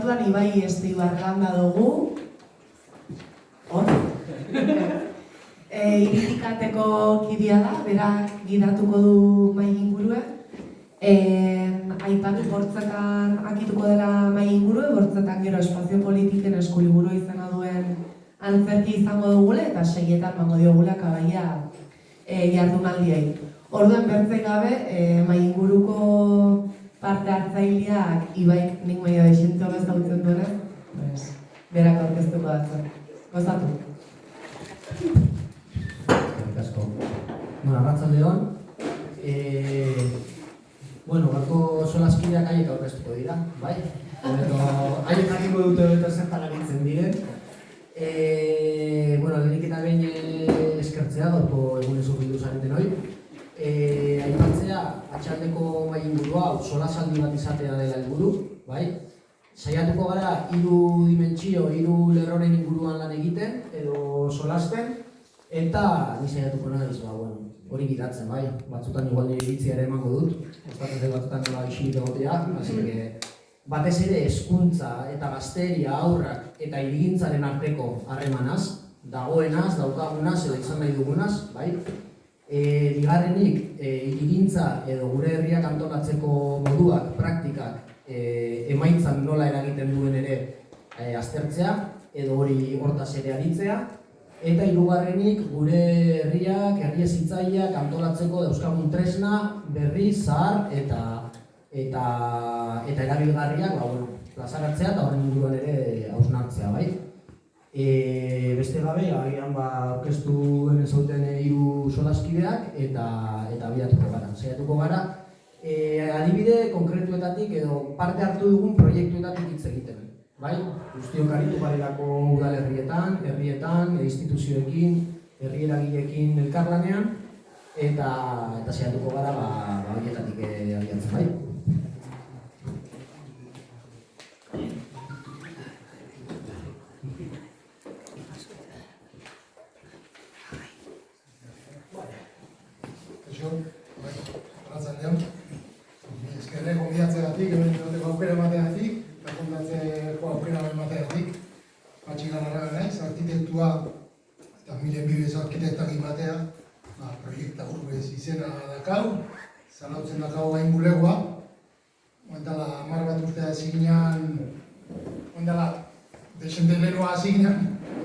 orduan Ibai Estibarranda dugu. Hor. Iritikateko kidea da, berak gidatuko du mai ingurua. Aipatu bortzetan akituko dela mai ingurua, bortzetan gero espazio politiken eskuliburu izena duen antzerki izango dugula eta seietan mango diogula kabaia jardunaldiei. Orduan bertzei gabe, mai inguruko parte hartzaileak Ibaik nik maia dexentzio bezautzen duenez, berak aurkeztuko datzen. Gozatu. Asko. Arratsaldeon. Gaurko solaskideak haiek aurkeztuko dira, bai? Haiek jakiko dute beto zertan aritzen diren. Lehenik eta behin eskertzea gaurko egunez urbildu zareten hori. Aipatzea, atxaldeko mai ingurua, solasaldi bat izatea dela helburu, bai? Saiatuko gara, 3 dimentsio, 3 lerroren inguruan lan egiten, edo solasten, eta ni saiatuko naiz, hori gidatzen, bai? Batzutan igual nire iritzia ere emango dut, ostatez batzutan nola isilik egotea, batez ere hezkuntza eta gazteria, aurrak eta hirigintzaren arteko harremanaz, dagoenaz, daukagunaz edo izan nahi dugunaz, bai? Bigarrenik, hirigintza edo gure herriak antolatzeko moduak, praktikak, emaitzan nola eragiten duen ere aztertzea, edo hori hortaz ere aritzea. Eta hirugarrenik, gure herriak, herri hezitzaileak antolatzeko dauzkagun tresna, berri, zahar eta erabilgarriak plazaratzea eta horren inguruan ere hausnartzea, bai? Beste gabe, agian aurkeztu hemen zauten 3 solaskideak eta abiatuko gara. Saiatuko gara, adibide konkretuetatik edo parte hartu dugun proiektuetatik hitz egiten. Bai? Guztiok aritu garelako udalerrietan, herrietan, instituzioekin, herri eragileekin elkarlanean eta saiatuko gara horietatik abiatzen, bai? Arratsaldeon. Eskerrik gonbidatzeagatik, hemen egoteko aukera emateagatik, eta kontatzeko aukera emateagatik. Patxi Galarraga naiz, arkitektua eta miren bidez arkitektak ematea, proiekta urbez izena dakau, zalautzen dakau gain bulegoa. Oendala 10 bat urtea zinean, oendala desente lehenua zinean,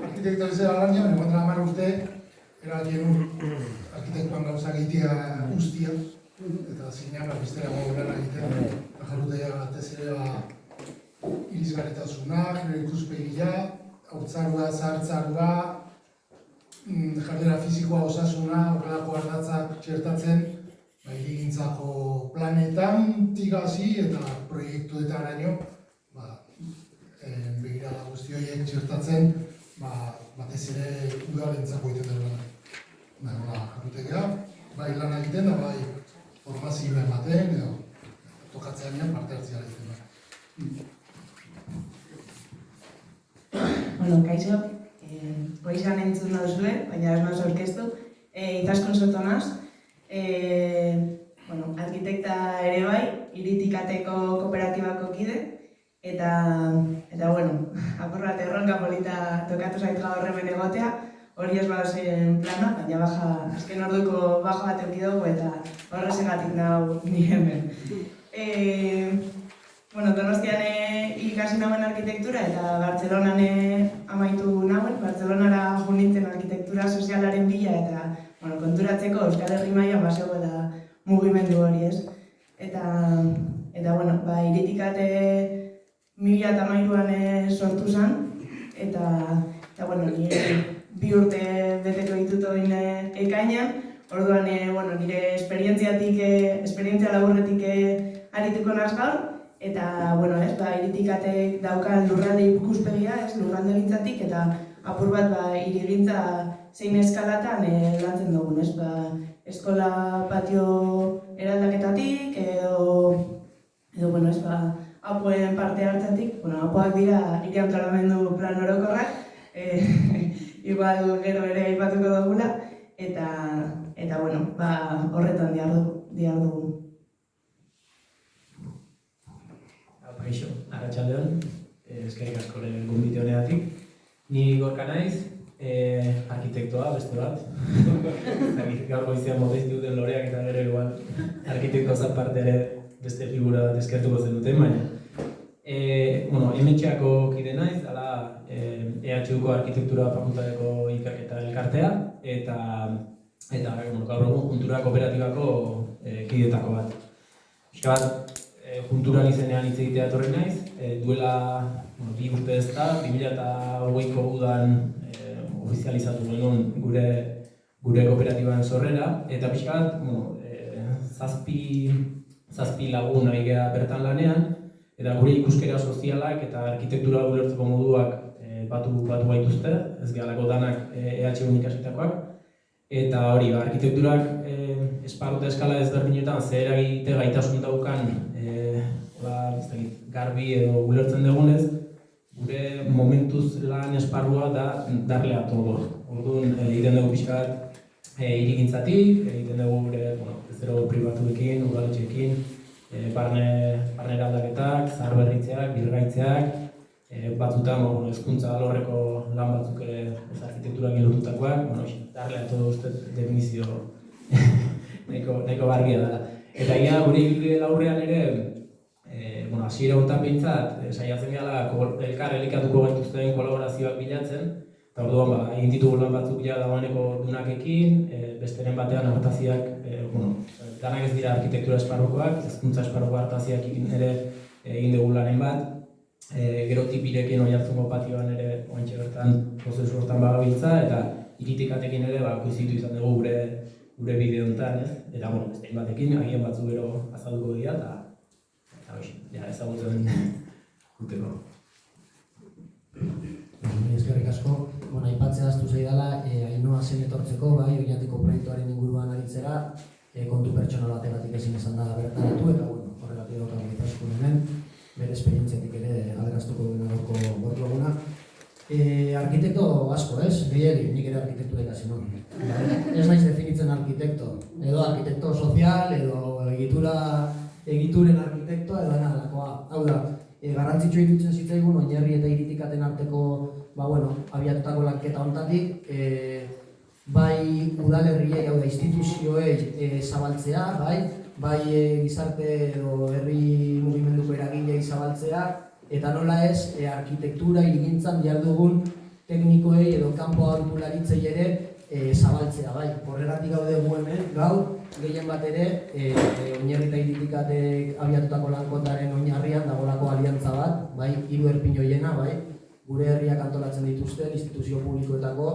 arkitekta bezala lanean, oendala 10 urte, erakien arkitektuan gauza egitea guztia, eta zinean bestera gauran egiten, eta jarrutea batez ere irizgarritasuna, gero ikuspegia, haurtzarua, zahartzarua, jarrera fisikoa, osasuna, horrelako ardatzak txertatzen, hirigintzako planetan tigazi eta proiektuetaraino, begirada guzti horiek txertatzen, batez ere udalentzako egiten dut lan. Jarrutegea, bai lan egiten da, bai formazioa ematen, edo tokatzean parte hartzea egiten da. Kaixo, goizan entzun dauzue, baina ez naz orkestu. Itaskun sotonaz, arkitekta ere bai, Iritikateko kooperatibako kide, eta apur bat erronka polita tokatu zaitela horremen egotea, hori ez badozen plana, baina azken orduko baja bat euki dugu eta horrezegatik nahu ni hemen. Donostian ikasi nauen arkitektura eta Bartzelonan amaitu nauen. Bartzelonara jo nintzen arkitektura sozialaren bila eta konturatzeko Euskal Herri mailan bazegoela mugimendu hori, ez? Iritikate 2013an sortu zen, eta nire 2 urte beteko ditut oin ekainean, orduan nire esperientzia laburretik arituko naz gaur, eta Iritikatek daukan lurralde ikuspegia, lurralde gintzatik, eta apur bat hirigintza zein eskalatan lantzen dugun, eskola patio eraldaketatik, edo apoen parte hartzatik, apoak dira hiri antolamendu plan orokorrak, igual gero ere aipatuko dugula, eta horretan dihar dugu. Kaixo, arratsaldeon. eskerrik asko gonbite honegatik. Ni Gorka naiz, arkitektoa beste bat. Gaur goizean modesti duten loreak eta gero igual arkitektoa aparte ere beste figura bat eskertuko zenuten, baina hementxeako kide naiz, dala EHUko arkitektura fakultateko ikerketa elkartea eta gaur egun Juntura kooperatibako kidetako bat. Pixka bat, Junturan izenean hitz egitea etorri naiz, duela 2 urte ez da, 2008ko udan ofizializatu genuen gure kooperatiban sorrera, eta pixka bat, zazpi lagun ari gara bertan lanean, eta gure ikuskera sozialak eta arkitektura ulertzeko moduak batu gaituzte, ez gehalako danak EHUn ikasitakoak, eta hori, arkitekturak esparru eta eskala ezberdinetan zer eragite gaitasun daukan garbi edo ulertzen dugunez, gure momentuz lan esparrua da darle a todo. Orduan, egiten dugu pixka bat hirigintzatik, egiten dugu gure zero pribatuekin, udaletxeekin, barne eraldaketak, zaharberritzeak, birgaitzeak, batzutan hezkuntza alorreko lan batzuk arkitekturak lotutakoak, darle a todo uste definizio nahiko bargia da. Eta gure ibilbide laurrean ere, hasiera honetan behintzat, saiatzen gehala elkar elikatuko gaituzten kolaborazioak bilatzen, eta orduan egin ditugu lan batzuk ja dagoeneko dunakekin, besteren batean hartaziak, danak ez dira arkitektura esparrukoak, hezkuntza esparruko hartaziak ere egin dugu lanen bat, gero tipirekin Oiartzungo patioan ere oantxe bertan prozesu hortan bagabiltza, eta iritikatekin ere koizitu izan dugu gure bideo honetan, eta bestein batekin, agian batzu gero azalduko dira, eta ezagutzen guteko. Eskerrik asko, aipatzea ahaztu zaidala, Ainhoa zen etortzeko, Oñatiko proiektuaren inguruan aritzera, kontu pertsonal bategatik ezin izan da bertaratu, eta horregatik daukagu itaskun hemen, bere esperientziatik ere adieraztuko duena gorko eguna. Arkitekto asko, ez? Gehiegi, nik ere arkitektura ikasi nuen. Ez naiz definitzen arkitekto, edo arkitekto sozial, edo egituren arkitektoa edo enalakoa. Hau da, garrantzitsua iruditzen zitzaigun oinarri eta iritikaten arteko abiatutako lanketa honetatik, bai udalerriei, hau da, instituzioei zabaltzea, bai gizarte edo herri mugimenduko eragilei zabaltzea, eta nola ez, arkitektura hirigintzan dihardugun teknikoei edo kanpo aholkularitzei ere zabaltzea, bai. Horregatik gaude gu hemen, gaur, gehien bat ere, oinarri eta iritikatek abiatutako lankotaren oinarrian dagoelako aliantza bat, bai, 3 erpin hoiena, bai, gure herriak antolatzen dituzten instituzio publikoetako,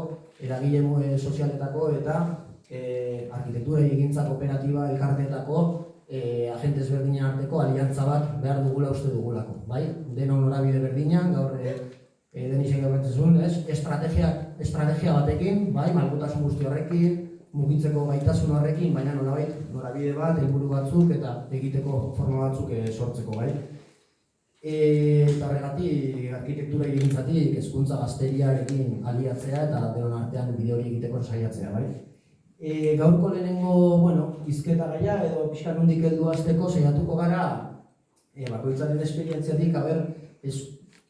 eragile sozialetako eta arkitektura hirigintza kooperatiba elkarteetako agentes berdinen arteko aliantza bat behar dugula uste dugulako, bai? Denon norabide berdinan, gaur Denisen gabentzezun, estrategia batekin, bai, malgutasun guzti horrekin, mugitzeko gaitasun horrekin, baina nolabait norabide bat, helburu batzuk eta egiteko forma batzuk sortzeko, bai? Eta horregatik arkitektura hirigintzatik hezkuntza gazteriarekin aliatzea eta denon artean bide hori egiteko saiatzea, bai? Gaurko lehenengo, hizketa gaia edo pixka nondik heldu hasteko saiatuko gara bakoitzaren esperientziatik,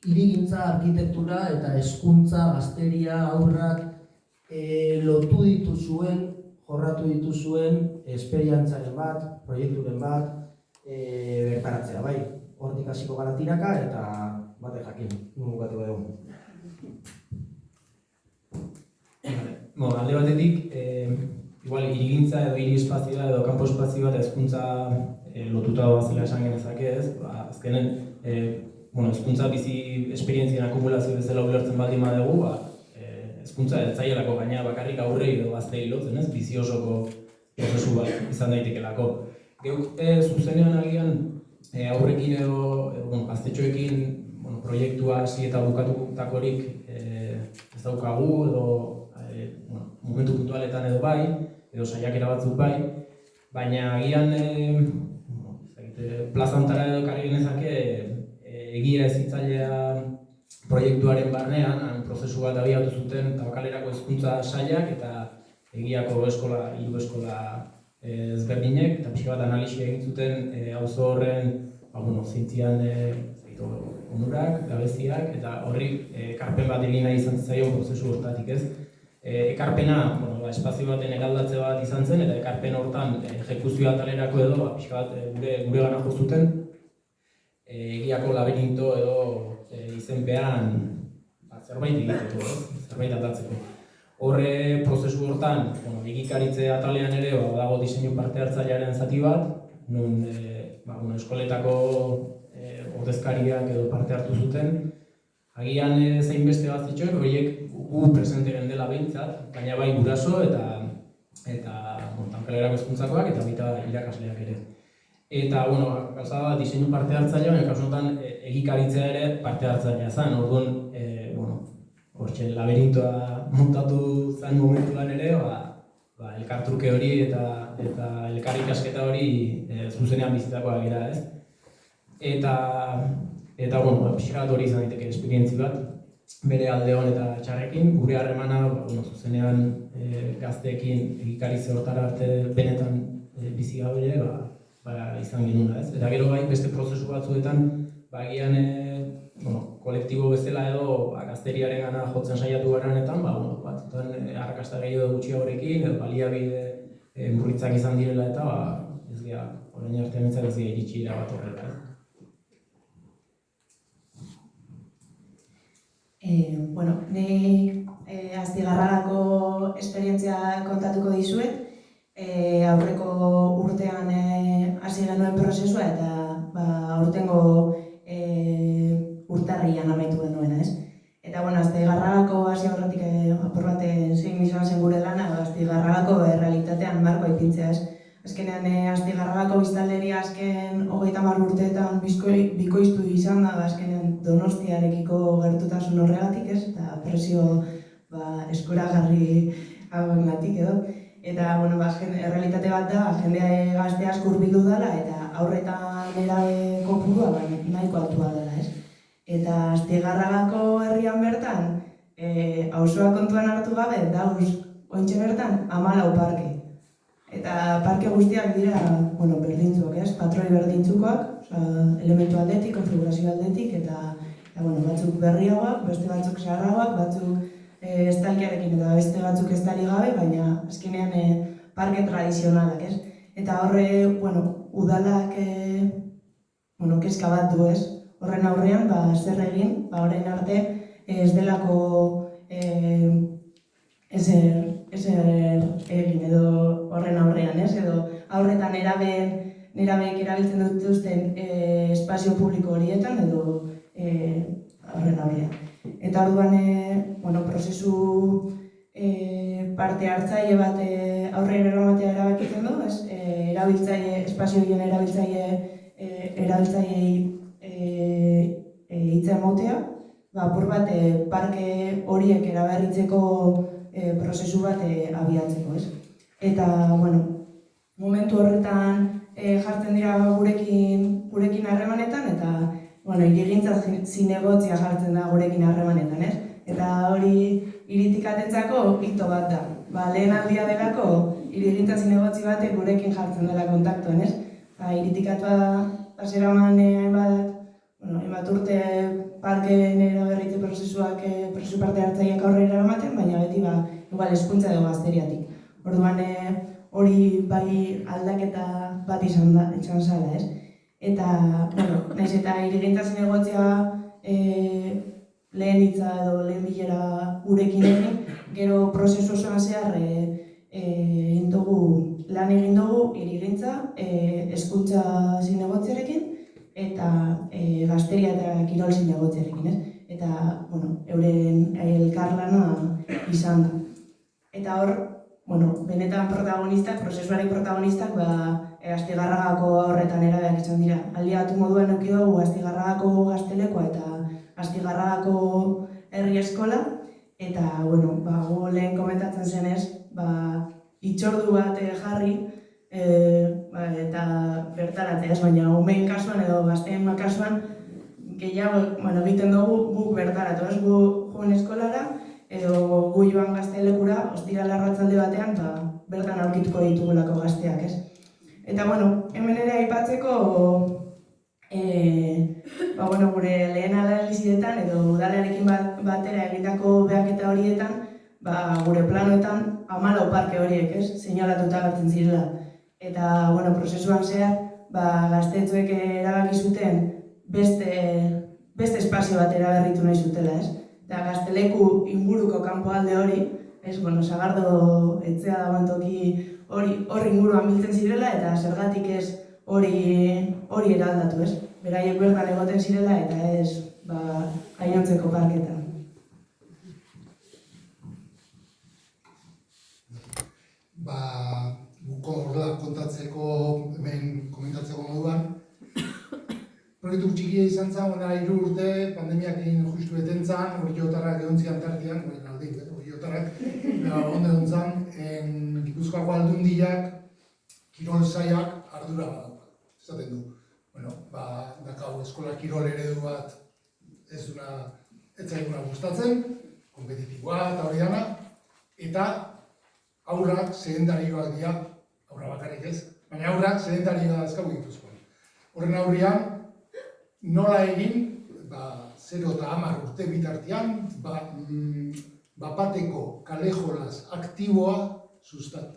hirigintza, arkitektura eta hezkuntza, gazteria, haurrak lotu dituzuen, jorratu dituzuen esperientzaren bat, proiekturen bat bertaratzea, bai? Hortik hasiko gara tiraka eta bate jakin, bukatu dugu. Alde batetik, hirigintza edo hiri espazioa edo kanpo espazioa eta hezkuntza lotuta doazela esan genezake, ez? Azkenen, hezkuntza bizi esperientzien akumulazio bezala ulertzen baldin badugu, hezkuntza ez zaielako gaina bakarrik aurrei edo gaztei lotzen, ez? Bizi osoko prozesu bat izan daitekelako. Geuk zuzenean agian aurrekin edo gaztetxoekin proiektua hasi eta bukatutakorik ez daukagu edo momentu puntualetan edo bai, edo saiakera batzuk bai, baina agian plaza hontara edo karri genezake egia ezitzailea proiektuaren barnean, prozesu bat abiatu zuten Tabakalerako hezkuntza sailak eta egiako hiru eskola ezberdinek, eta pixka bat analisia egin zuten auzo horren zintzian onurak, gabeziak, eta horri ekarpen bat egin nahi izan zaio prozesu hortatik ez. Ekarpena, espazio baten eraldatze bat izan zen, eta ekarpen hortan ejekuzioa talerako edo, pixka bat gure gana jo zuten, egiako laberinto edo izenpean zerbait egiteko, zerbait aldatzeko. Horre prozesu hortan, egikaritze atalean ere dago diseinu parte hartzailearen zati bat, non eskoletako ordezkariak edo parte hartu zuten. Agian zein beste bat zitxoek, horiek gu presente dela behintzat, baina bai guraso eta Tankaleerako hezkuntzakoak eta baita irakasleak ere. Eta, gauza da, diseinu parte hartzailea, baina kasu honetan egikaritzea ere parte hartzailea zen. Orduan, hortxe laberintoa montatu zen momentuan ere, elkartruke hori eta elkar ikasketa hori zuzenean bizitakoa gira, ez? Eta pixka bat hori izan daiteke esperientzi bat, bere alde hon eta txarrekin, gure harremana zuzenean gazteekin egikaritze hortara arte benetan bizi gabe ere izan genuna, ez? Eta gero bai beste prozesu batzuetan, agian kolektibo bezala edo gazteriaren gana jotzen saiatu garanetan, batzutan arrakasta gehiago gutxiagorekin, edo baliabide murritzak izan direla eta ez gara, orain artean ez gara iritsi bat horrela. Ni Astigarragako esperientzia kontatuko dizuet. Aurreko urtean hasi genuen prozesua eta aurtengo urtarrian amaitu genuena, ez? Eta, Astigarragako hasi aurretik apur bat zein izan zen gure lana, Astigarragako errealitatean marko ipintzea, ez? Azkenean Astigarragako biztanleria azken 30 urteetan bikoiztu izan da, azkenean Donostiarekiko gertutasun horregatik, ez? Eta presio eskuragarri hauengatik edo. Eta, errealitate bat da, jende gazte asko hurbildu dela eta aurretan nerabe kopurua nahiko altua dela, ez? Eta Astigarragako herrian bertan, auzoa kontuan hartu gabe, dauz oraintxe bertan 14 parke. Eta parke guztiak dira, berdintzuak, ez? Patroi berdintzukoak, elementu aldetik, konfigurazio aldetik, eta batzuk berriagoak, beste batzuk zaharragoak, batzuk estalkiarekin eta beste batzuk estali gabe, baina azkenean parke tradizionalak, ez? Eta horre, udalak kezka bat du, ez? Horren aurrean, zer egin, orain arte ez delako ezer egin edo horren aurrean, ez? Edo aurretan nerabeek erabiltzen dituzten espazio publiko horietan edo horren aurrean. Eta orduan, prozesu parte hartzaile bat aurrera eramatea erabakitzen du, ez? Espazio horien erabiltzaileei hitza emotea, apur bat parke horiek eraberritzeko prozesu bat abiatzeko, ez? Eta, momentu horretan jartzen dira gurekin harremanetan, eta, hirigintza zinegotzia jartzen da gurekin harremanetan, ez? Eta hori hiritik atetzako hito bat da. Lehen aldia delako, hirigintza zinegotzi batek gurekin jartzen dela kontaktuen, ez? Hiritik atua haseraman hainbat urte parkeen eraberritze prozesuak prozesu parte hartzaileak aurrera eramaten, baina beti igual hezkuntza edo gazteriatik. Orduan hori bai aldaketa bat izan zala, ez? Eta, nahiz eta hirigintza zinegotzia lehen hitza edo lehen bilera gurekin egin, gero prozesu osoan zehar lan egin dugu hirigintza, hezkuntza zinegotziarekin eta gazteria eta kirol zinegotziarekin, ez? Eta, euren elkarlana izan da. Eta hor, benetan protagonistak, prozesuaren protagonistak, Astigarragako horretan erabeak izan dira. Aliatu moduan eduki dugu Astigarragako gaztelekoa eta Astigarragako herri eskola, eta, gu lehen komentatzen zenez, itxordu bat jarri, eta bertaratzea, ez? Baina umeen kasuan edo gazteen kasuan gehiago egiten dugu guk bertaratu, ez? Gu joan eskolara edo gu joan gaztelekura, ostirala arratsalde batean, bertan aurkituko ditugulako gazteak, ez? Eta, hemen ere aipatzeko Gure lehen analizidetan edo udalarekin batera egindako behaketa horietan, gure planoetan 14 parke horiek, seinalatuta agertzen zirela. Eta, prozesuan zehar, gaztetxoek erabaki zuten beste espazio bat eraberritu nahi zutela, Eta Gazteleku inguruko kanpoalde hori, Sagardo etxea dagoen toki hori inguruan biltzen zirela, eta zergatik ez hori eraldatu, Beraiek bertan egoten zirela eta ez Gainontzeko parketan. Buko horrela kontatzeko, hemen komentatzeko moduan. Proiektu txikia izan zen, 3 urte, pandemiak egin justu betentzan, Oriotarrak egon zian tartean, Oriotarrak, ondo egon zen, Gipuzkoako Aldundiak, kirol sailak ardura badauka. Esaten du, dakau eskola kirol eredu bat ez zaiguna gustatzen, kompetitiboa eta hori dana, eta aurrak sedentarioak dira, aurra bakarrik ez, baina aurrak sedentarioa azkabu Gipuzkoan. Horren aurrean, nola egin, 0 eta 10 urte bitartean, bapateko kale jolas aktiboa sustatu.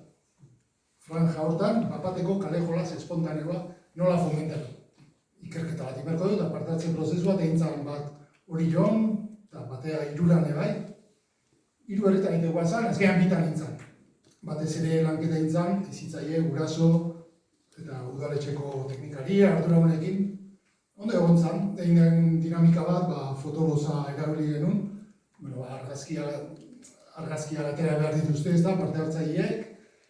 Franja hortan, bapateko kale jolas espontaneoa nola fomentatu. Ikerketa bat iberko dut, apartatze prozesua, tegintzan bat hori joan, eta batea 3 ebai. 3 erretan egitekoa zan, ezkean bitan nintzen. Batez ere lanketa nintzen, ezitzaile, guraso, eta udaletxeko teknikari, ardura honekin. Ondo egon zan, egin dinamika bat, fotoloza erabili genuen, argazkia gatera behar dituzte ez da, parte hartzaileek,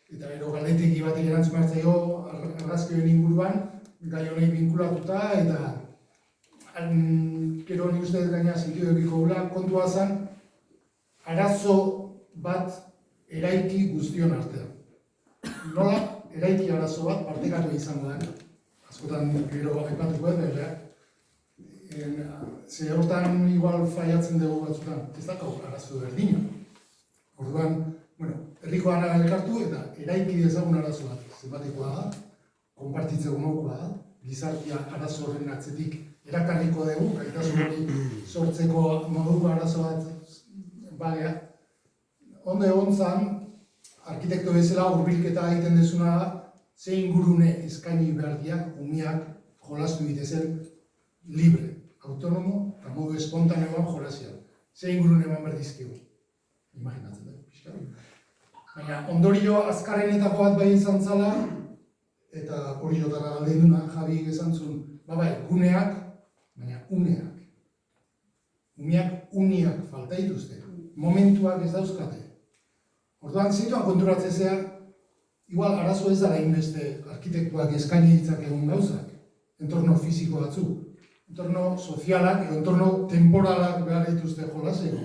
eta gero galdeteki batek erantzun behar zaio argazkioen inguruan, gai honei binkulatuta, eta gero nik uste gaina sentido ebiko gula, kontua zan, arazo bat eraiki guztion artean. Nola, eraiki arazo bat partekatu izango den. Askotan gero aipatuko edo, ze hortan igual faiatzen dugu batzutan, ez dakau arazo berdina. Orduan, herriko ana elkartu eta eraiki dezagun arazo bat. Zenbatekoa da, konpartitzeko mokoa da, gizartia arazo horren atzetik erakarriko dugu, gaitasun hori sortzeko moduko arazo bat bagea. Ondo egon zan, arkitekto bezala hurbilketa egiten dezuna da, ze ingurune eskaini behar diak, umeak jolastu ditezen libre, autonomo eta modu espontaneoan jolasean. Ze ingurune eman behar dizkigu. Imaginatzen da, pixka. Baina ondorio azkarrenetako bat bai izan zala, eta hori jotara galdein duna, Javi esan zuen, guneak, baina uneak. Umeak uniak falta dituzte, momentuak ez dauzkate. Orduan, zituan konturatzen zehar, igual arazo ez dara inbeste arkitektuak eskaini ditzakegun gauzak, entorno fisiko batzu, entorno sozialak edo entorno temporalak behar dituzte jolaseko.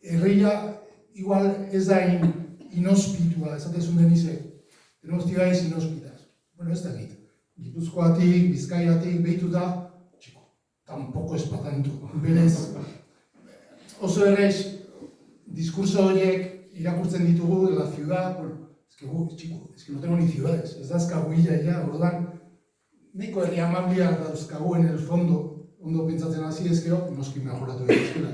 Herria igual ez da inospitua, esatezun denizek, denostia ez inospitaz. Ez da egit. Gipuzkoatik, Bizkaiatik, behitu da, tampoco es patantu. Berez, oso errez, diskurso horiek irakurtzen ditugu de la ciudad, es que no tengo ni ciudades, ez dazkagu illa ya, orduan, neko herri amablia dauzkagu en el fondo, ondo pentsatzen hasi ezkero, noski mejoratu dituzkela,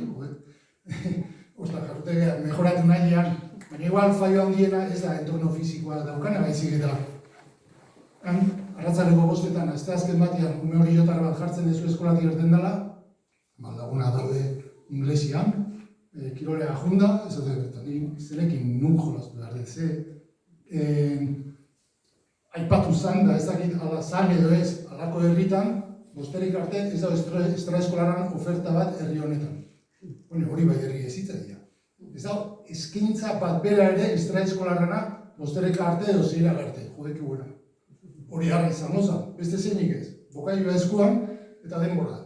Osta, jarrutegea, mejoratu nahian, baina igual fallo handiena ez da entorno fisikoa daukana, baizik eta arratzaleko bostetan, ez da azken batean, ume hori jotar bat jartzen dezu eskolatik erten dela, laguna daude inglesian, kirolea junda, ez da, zenekin nun jolaztu behar dut, aipatu zan da, ez dakit ala zan edo ez, alako herritan, bosterik arte, ez da extraeskolaran oferta bat herri honetan. Hori bai herri ezitzaia. Ez da, eskaintza bat bera ere extraeskolarana, bosterik arte edo zeira arte, jodeki buena. Hori harra izango zan, beste zeinik ez, bokaioa eskuan eta denbora.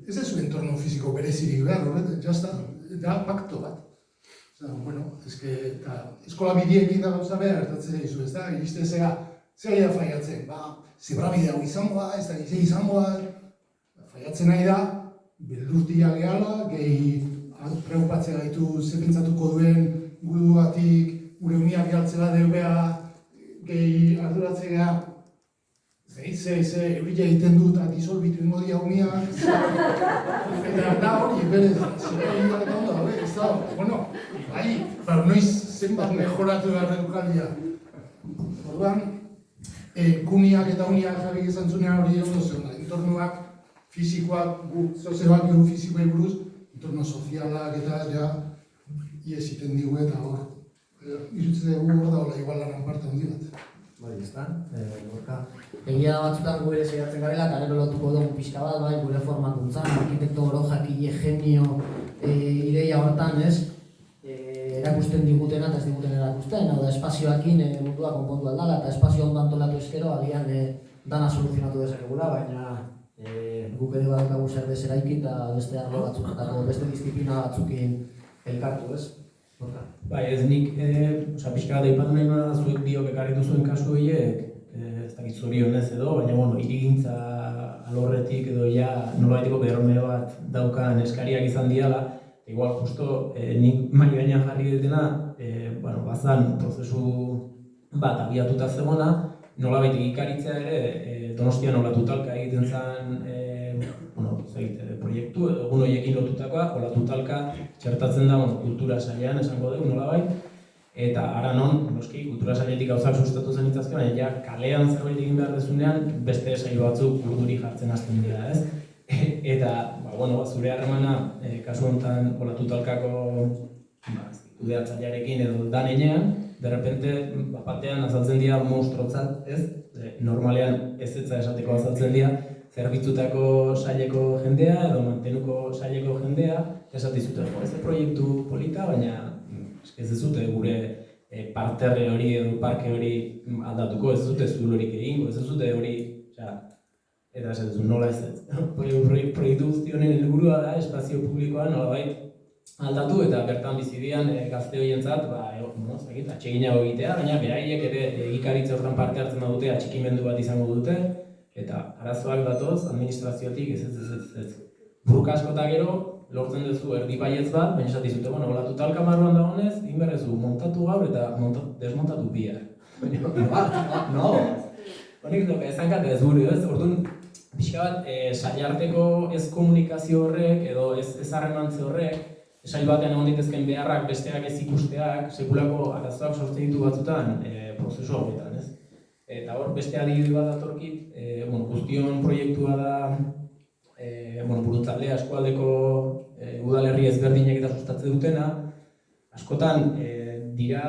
Ez ez zuen entorno fisiko berezirik behar, horretan, jazta, da pakto bat. Eskola bidiekin da gauza behar, ertatzen dizu, ez da, iriste zera, zer da faiatzen, zebra bidea izangoa, ez da, izan izangoa, faiatzen nahi da, beldurtia gehala, gehi preocupatzea gaitu ze pentsatuko duen guduatik, gure uniak galtzela deubea, gehi arduratzea, eurila egiten du eta disolbitu ingo dia uniak, eta da hori, berez, zirela eta onda, ez da, bueno, noiz zenbat mejoratu behar edukalia. Orduan, kuniak eta uniak jarri izan zunean hori ondo zeuna, entornoak, fisikoak, sozialak edo fisikoei buruz, entorno sozialak eta ja, ies iten digu eta hor. Irutzen dugu hor dagoela igual lanan parte handi bat. Bai, ez da, egia da batzutan gu ere saiatzen gabela, eta gero lotuko dugu pixka bat, bai, gure formakuntzan, arkitekto oro jakile genio ideia hortan, ez? Erakusten digutena eta ez diguten erakusten, hau da, espazioakin mundua konpontu aldala, eta espazio ondo antolatu ezkero, agian dana soluzionatu dezakegula, baina guk ere badaukagu zerbez eraiki eta beste arlo batzuketako, beste disiplina batzukin elkartu, ez? Bai, ez nik, pixka bat aipatu nahi nuna zuek biok ekarri duzuen kasu horiek, ez dakit zorionez edo, baina bueno, hirigintza alorretik edo ja nolabaiteko berme bat daukan eskariak izan diala, igual justo nik mai gainean jarri dutena, bazan prozesu bat abiatuta zegona, nolabait egikaritzea ere Donostian olatu talka egiten zen proiektu, egun horiekin lotutakoa, olatu talka txertatzen da kultura sailean esango dugu nolabait, eta ara non, noski, kultura sailetik gauzak sustatu zen itzazke, baina ja kalean zerbait egin behar dezunean, beste saio batzuk urduri jartzen hasten dira, ez? Eta, zure harremana, kasu honetan olatu talkako kudeatzailearekin edo danenean, derrepente, batean azaltzen dira monstruotzat, ez? Normalean ez esateko azaltzen dira, zerbitzutako saileko jendea edo mantenuko saileko jendea, esaten zuten, ez proiektu polita, baina ez dute gure parterre hori edo parke hori aldatuko, ez dute zulorik egingo, ez dute hori, eta ez dut nola ez ez. Proiektu guzti honen helburua da, espazio publikoa nolabait aldatu eta bertan bizidian gazte horientzat atseginago egitea, baina beraiek ere egikaritza horretan parte hartzen badute atxikimendu bat izango dute, eta arazoak datoz, administraziotik ez. Burka asko eta gero, lortzen duzu erdi baietz bat, baina esati zute, olatu talka marruan dagoenez, inberrezu montatu gaur eta desmontatu bihar. No, honik doka ezankate ez gure, ez? Orduan, pixka bat, sailarteko ez komunikazio horrek edo ez harremantze horrek, sail batean egon ditezken beharrak besteak ez ikusteak, sekulako arazoak sortzen ditu batzutan prozesu horretan, ez? Eta hor, beste adibide bat datorkit, guztion proiektua da burutzaldea eskualdeko udalerri ezberdinak eta sustatzen dutena, askotan dira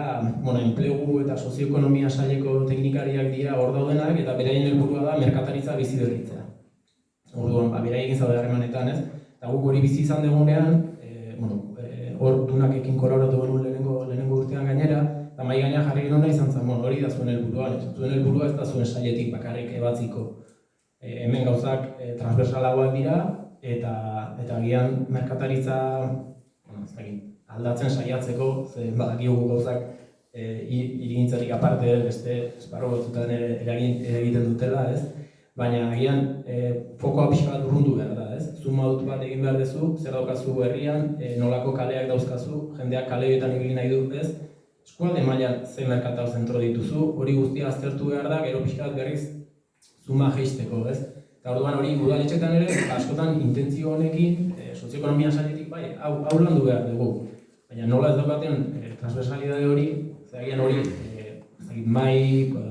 enplegu eta sozioekonomia saileko teknikariak dira hor daudenak eta beraien helburua da merkataritza bizi berritzea. Orduan, beraiekin zaude harremanetan, ez? Eta guk hori bizi izan dugunean, hor dunakekin kolaboratu genuen lehenengo urtean gainera, eta mai gainean jarri genuen izan zen, hori da zuen helburua, zuen helburua ez da zuen sailetik bakarrik ebatziko. Hemen gauzak transversalagoak dira, eta agian merkataritza aldatzen saiatzeko, ze badakigu gauzak hirigintzatik aparte, beste esparru batzutan eragiten dutela, ez? Baina agian fokoa pixka bat urrundu behar da, ez? Zoom out bat egin behar duzu, zer daukazu herrian, nolako kaleak dauzkazu, jendeak kale horietan ibili nahi du, ez? Eskualde mailan ze merkatal zentro dituzu, hori guztia aztertu behar da, gero pixka bat berriz zooma jeisteko, ez? Eta orduan hori udaletxetan ere, askotan intentzio honekin, sozioekonomia sailetik bai, hau landu behar dugu. Baina nola ez daukaten transversalidade hori, agian hori mai,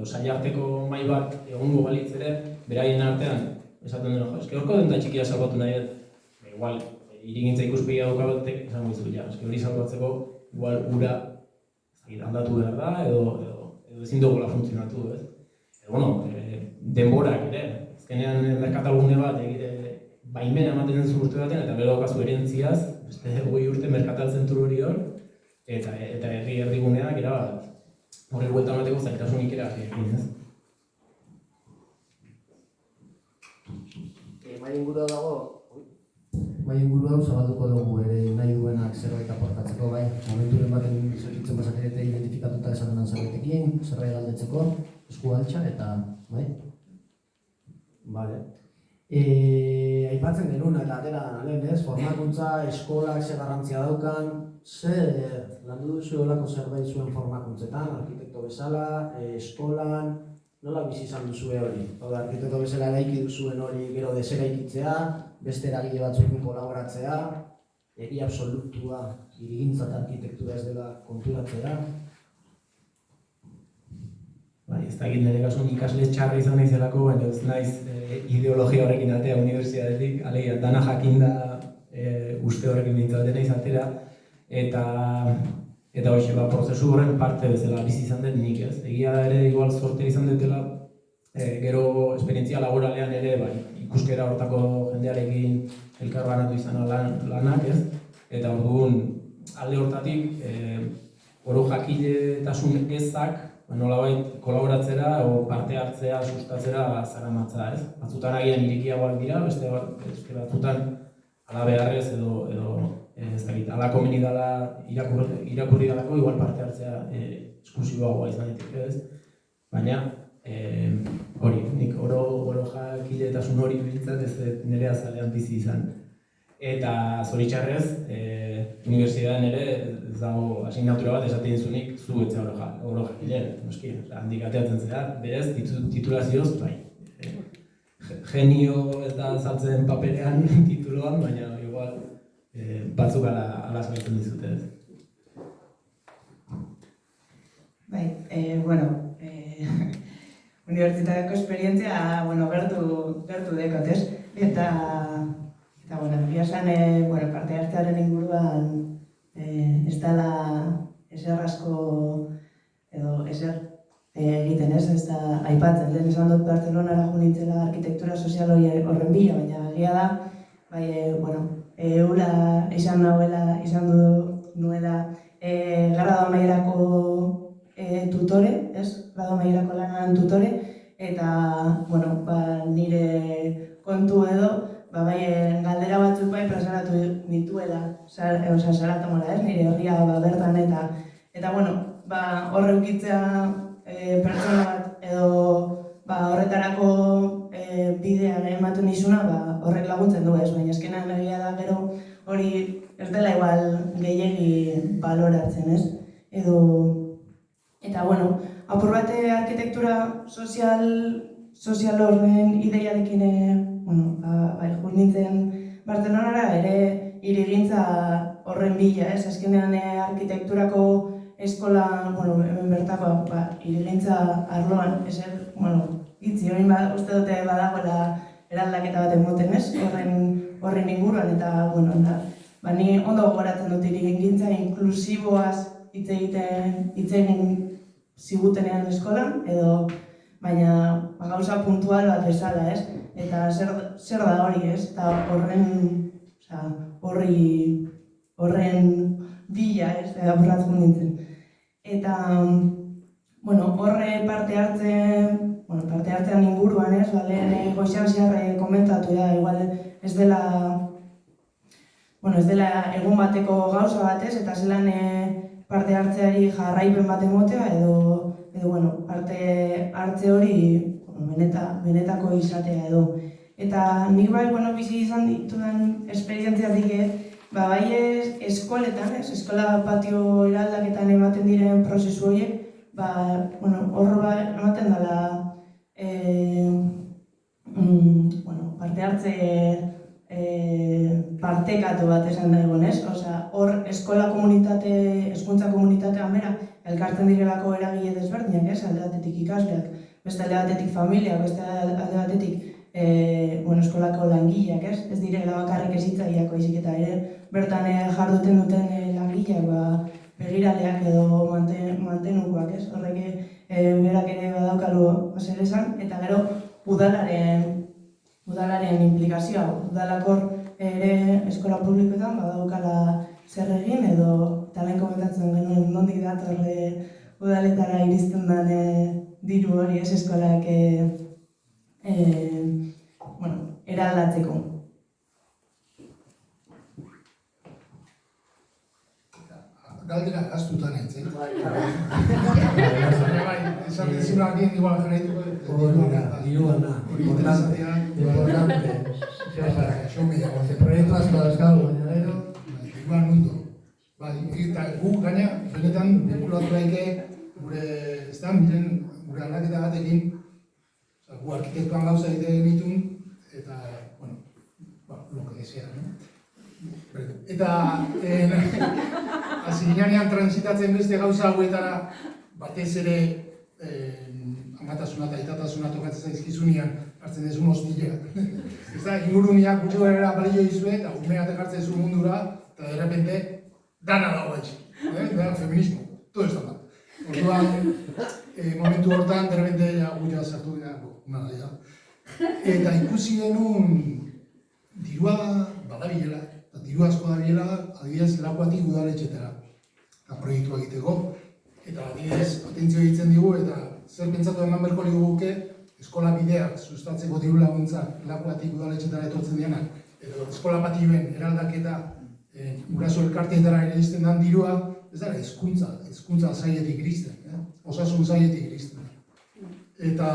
sailarteko mai bat egongo balitz ere, beraien artean, esaten dena, eske horko denta txikia salbatu nahi dut, igual, hirigintza ikuspegia dauka batek, esango izu, eske hori salbatzeko, igual, ura aldatu behar da, edo ezin dugula funtzionatu, ez? Denborak ere, azkenean merkatalgune bat, baimena ematen den urte batean, eta gero daukazu erentziaz, beste 20 urte merkatal zentru hori hor, eta herri-erdiguneak erabat, horrek buelta emateko zaitasunik egin, ez? Mai ingurua dago, mai ingurua zabalduko dugu ere nahi duenak zerbait aportatzeko, bai, momenturen baten zerritzen basakete identifikatuta esaten zerbaitekin, zerbait galdetzeko, esku altxa eta, bai? Bale. Aipatzen genuen eta atera lehen, ez? Formakuntza, eskolak zer garrantzia daukan, zer landu duzu olako zerbait zuen formakuntzetan, arkitekto bezala, eskolan, nola bizi izan duzue hori? Hau da, arkitekto bezala eraiki duzuen hori gero deseraikitzea, beste eragile batzuekin kolaboratzea, egi absolutua, hirigintzat arkitektura ez dela konturatzea. Bai, ez dakit nire kasuan ikasle txarra izan naizelako, baina ez naiz ideologia horrekin atea unibertsitatetik, alegia dana jakinda uste horrekin mintzaten naiz atera, eta hoxe, prozesu horren parte bezala bizi izan dut nik ez. Egia da ere, igual zortea izan dutela, gero esperientzia laboralean ere, ikuskera hortako jendearekin elkarbanatu izan lanak ez, eta orduan alde hortatik, oro jakiletasun ezak, nolabait kolaboratzera o parte hartzea sustatzera zaramatza, ez? Batzutan agian irekiagoak dira, beste batzutan ala beharrez edo ez dakit, ala komeni dela irakurri dalako, igual parte hartzea esklusiboagoa izan daiteke, ez? Baina, hori, nik oro jakiletasun hori bintzat ez nire azalean bizi izan. Eta zoritxarrez, unibertsitatean ere ez dago asignatura bat esaten zunik zu etxe oro jakile, noski, handik ateatzen zera, berez, titulazioz, bai. Genio ez da saltzen paperean tituloan, baina igual batzuk ala zaitzen dizute ez. Bai, unibertsitateko esperientzia, gertu dekot, ez? Eta biasan, parte hartzearen inguruan ez dela ezer asko edo ezer egiten, ez? Ez da aipatzen, lehen esan dut Bartzelonara jo nintzela arkitektura sozial horren bila, baina egia da, eula izan nuela grado amaierako tutore, ez? Grado amaierako lanan tutore, eta, nire kontu edo, galdera batzuk plazaratu nituela, salatu mola, ez? Nire herria bertan eta hor eukitzea pertsona bat edo horretarako bidea ematen dizuna, horrek laguntzen du, ez? Baina azkenean egia da gero hori ez dela igual gehiegi baloratzen, ez? Eta apur bate arkitektura sozial horren ideiarekin jo nintzen Bartzelonara ere hirigintza horren bila, ez? Azkenean arkitekturako eskola, hemen bertako hirigintza arloan, ezer, hitzi hori uste dute badagoela eraldaketa bat emoten, ez? Horren inguruan, eta, ni ondo gogoratzen dut hirigintza inklusiboaz hitz egin zigutenean eskolan, edo, baina gauza puntual bat bezala, ez? Eta zer da hori, ez? Eta horren bila, ez? Apurratzen nintzen. Eta, horre parte hartzean inguruan, ez? Lehen goizan zehar komentatu da, igual ez dela egun bateko gauza bat, ez? Eta zelan parte hartzeari jarraipen bat emotea, edo parte hartze hori benetako izatea edo. Eta nik bizi izan ditudan esperientziatik, bai eskoletan, eskola patio eraldaketan ematen diren prozesu horiek, hor ematen dela parte hartze partekatu bat esan da egon, ez? Hor eskola komunitate, hezkuntza komunitatean bera, elkartzen direlako eragile desberdinak, ez? Alde batetik ikasleak, beste alde batetik familiak, beste alde batetik eskolako langileak, ez? Ez direla bakarrik hezitzaileak baizik eta ere bertan jarduten duten langileak, begiraleak edo mantenukoak, ez? Horrek berak ere badaukalu zer esan, eta gero udalaren implikazioa. Udalakor ere eskola publikoetan badaukala zer egin edo talen komentatzen genuen nondik dator udaletara iristen den diru hori, ez? Eskolak eraldatzeko. Galdera gaztutan ez, esan dizunak igual jarraituko Diruana, importante. Proiektu asko dauzkagu, baina gero. Igual mundo. Eta gu gaina, benetan, vinkulatu daike gure aldaketa batekin, Osa, gu arkitektuan gauza egiten genitun, eta, bueno, lo que desea, no? Eta, hasi ginean transitatzen beste gauza hauetara, batez ere, amatasuna eta itatasuna tokatzen zaizkizunean, hartzen dezu moztila. Ez da, inguruniak gutxi gara balio izue, eta umeatek hartzen zu mundura, eta de repente, dana dago etxe. Da, feminismo, todo ez da bat. Orduan, momentu hortan, de repente, gutxi bat sartu dira, nada, eta ikusi genuen, dirua badabilela, eta diru asko dabilela, adibidez, Lakuatik udaletxetara, eta proiektua egiteko, eta adibidez, atentzio egiten digu, eta zer pentsatu eman berko liguke, eskola bideak sustatzeko diru laguntzak Lakuatik udaletxetara etortzen dianak, edo eskola patiben eraldaketa guraso elkarteetara ere izten den dirua, ez da, hezkuntza zailetik iristen, osasun zailetik iristen. Eta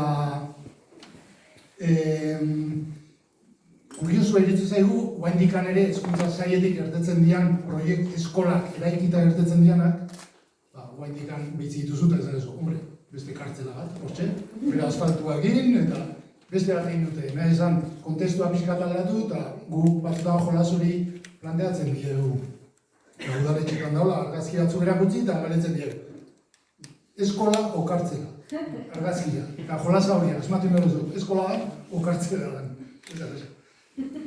kuriosoa iritzu zaigu, oaindikan ere hezkuntza zailetik gertatzen dian proiekt eskolak eraikita gertatzen dianak, oaindikan bitzi dituzuta ez da ez, hombre, beste kartzela bat, hortxe, bere asfaltua egin, eta beste bat egin dute. Nahi esan, kontestua pixkat aldatu, eta guk batzutan jolasuri planteatzen diegu. Udaletxetan daula, argazki batzuk erakutsi eta galetzen diegu. Eskola o kartzela, argazkia. Eta jolasa hori, asmatu inberduzu, eskola da o kartzela da.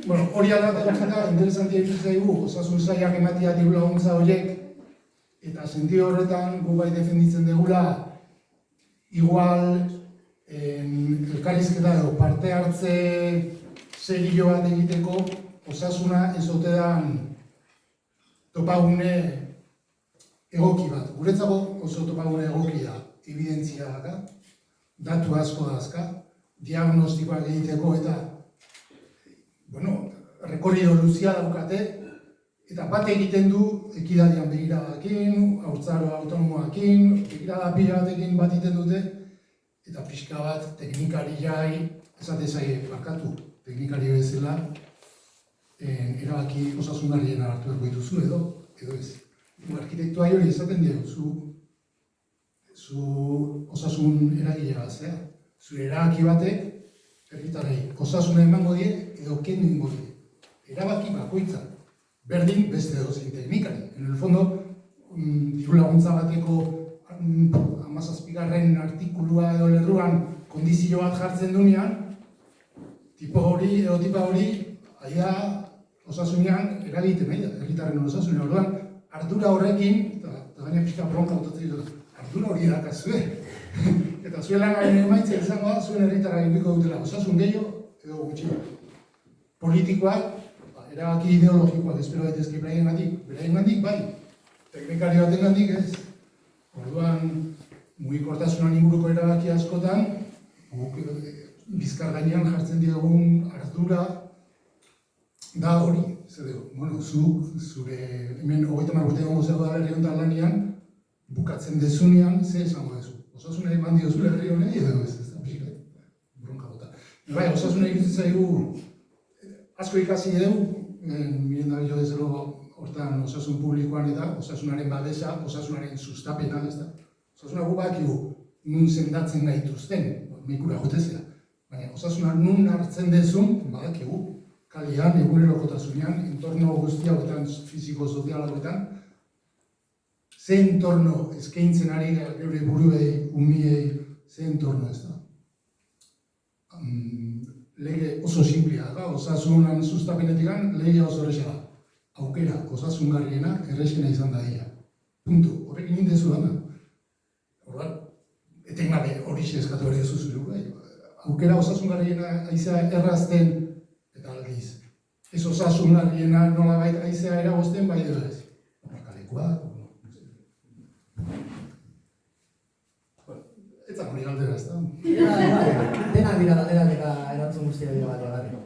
Bueno, hori aldatzea interesantia iruditzen zaigu, osasun sailak ematea diru laguntza horiek, eta sentido horretan gu bai defenditzen degula, igual elkarrizketa edo parte hartze serio bat egiteko osasuna ez ote dan topagune egoki bat. Guretzako oso topagune egokia evidentzia daka, datu asko dazka, diagnostikoak egiteko eta rekorrido luzia daukate, eta bat egiten du ekidadian begiradakin, haurtzaro autonomoakin, begirada pila batekin bat egiten dute, eta pixka bat teknikari jai, esate zaie, barkatu, teknikari bezala, erabaki osasungarrien hartu ergo dituzu edo ez. Arkitektua hori esaten dugu, zu osasun eragile bat, zure erabaki batek, herritarrei osasuna emango die edo kendu ingo die. Erabaki bakoitza, berdin beste edozein teknikari. En el fondo, diru laguntza bateko 17. artikulua edo lerruan kondizio bat jartzen duenean, tipo hori edo tipa hori, aia osasunean eragiten nahi da, herritarren osasunean. Orduan, ardura horrekin, eta gaina pixka bronka botatzen dut, ardura hori dakazue. Eta zuen lanaren emaitzea izango da, zuen herritarra egiteko dutela osasun gehiago edo gutxi. Politikoak, erabaki ideologikoak espero daitezke beraiengandik bai, teknikari batengandik ez. Orduan, mugikortasunan inguruko erabaki askotan, bizkar gainean jartzen diegun ardura da hori. Zure hemen 30 urte egongo zego da herri honetan lanian, bukatzen dezunean, ze esango dezu. Osasuna eman dio zure herri honei edo ez da pixka, bronka bota. Bai, osasuna egiten zaigu, asko ikasi dugu, miren da jo dezelo hortan osasun publikoan eta osasunaren babesa, osasunaren sustapena, ez da. Osasuna gu bakigu, nun sendatzen gaituzten, mikura jotezea. Baina osasuna nun hartzen dezun, badakigu, kalian, egunerokotasunean, entorno guzti hauetan, fiziko-sozial hauetan, ze entorno eskaintzen ari geure buruei, umiei, ze entorno ez da. Lege oso simplea da, osasunan sustapenetikan lege oso erresa da. Aukera osasungarriena erresena izan da dira. Puntu, horrekin indezu dana. Horren, etengabe hori eskatu hori zuzuru. Aukera osasungarriena aizea errazten eta aldiz. Ez osasungarriena nola baita aizea eragozten bai dela ez. Kalekuak, ez da hori galdera ez da. Denak dira galderak eta erantzun guztia dira galderak.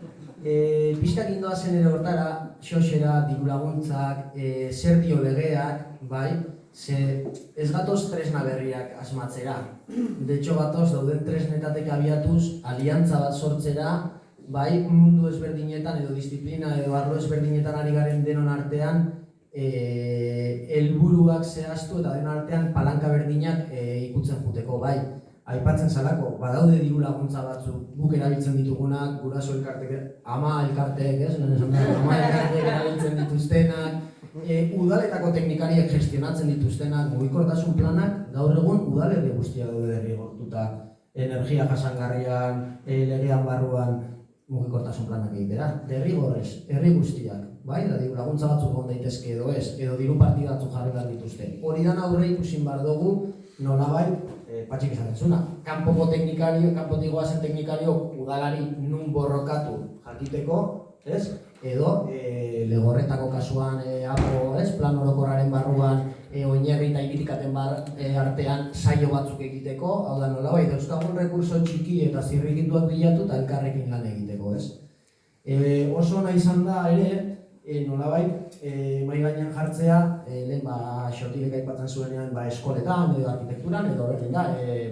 Pistak indoa zen ere hortara, xoxera, diru laguntzak, zer dio legeak, bai, ze ez gatoz tresna berriak asmatzera. De hecho, gatoz dauden tresnetatek abiatuz, aliantza bat sortzera, bai, mundu ezberdinetan edo disiplina edo arlo ezberdinetan ari garen denon artean, helburuak zehaztu eta denon artean palanka berdinak ikutzen juteko, bai. aipatzen zalako, badaude diru laguntza batzuk, guk erabiltzen ditugunak, guraso elkartek, ama elkarteek, ez? Ama elkarteek erabiltzen dituztenak, udaletako teknikariek gestionatzen dituztenak, mugikortasun planak, gaur egun udalerri guztia daude derrigortuta, energia jasangarrian, legean barruan mugikortasun planak egitera. Derrigorrez, herri guztiak, bai? Diru laguntza batzuk egon daitezke edo ez, edo diru partida batzuk jarri behar dituzte. Hori dan aurre ikusin behar dugu, nolabait, patxik esaten zuna. Kanpoko teknikario, kanpotik goazen teknikario udalari nun borrokatu jakiteko, ez? Edo legorretako kasuan plan orokorraren barruan oinarri eta ibirikaten artean saio batzuk egiteko, hau da nolabait, dauzkagun rekurso txiki eta zirrikituak bilatu eta elkarrekin lan egiteko, ez? Oso nahi izan da ere, nolabait, mai gainean jartzea, lehen xotilek aipatzen zuenean eskoletan, edo arkitekturan, edo berdin da,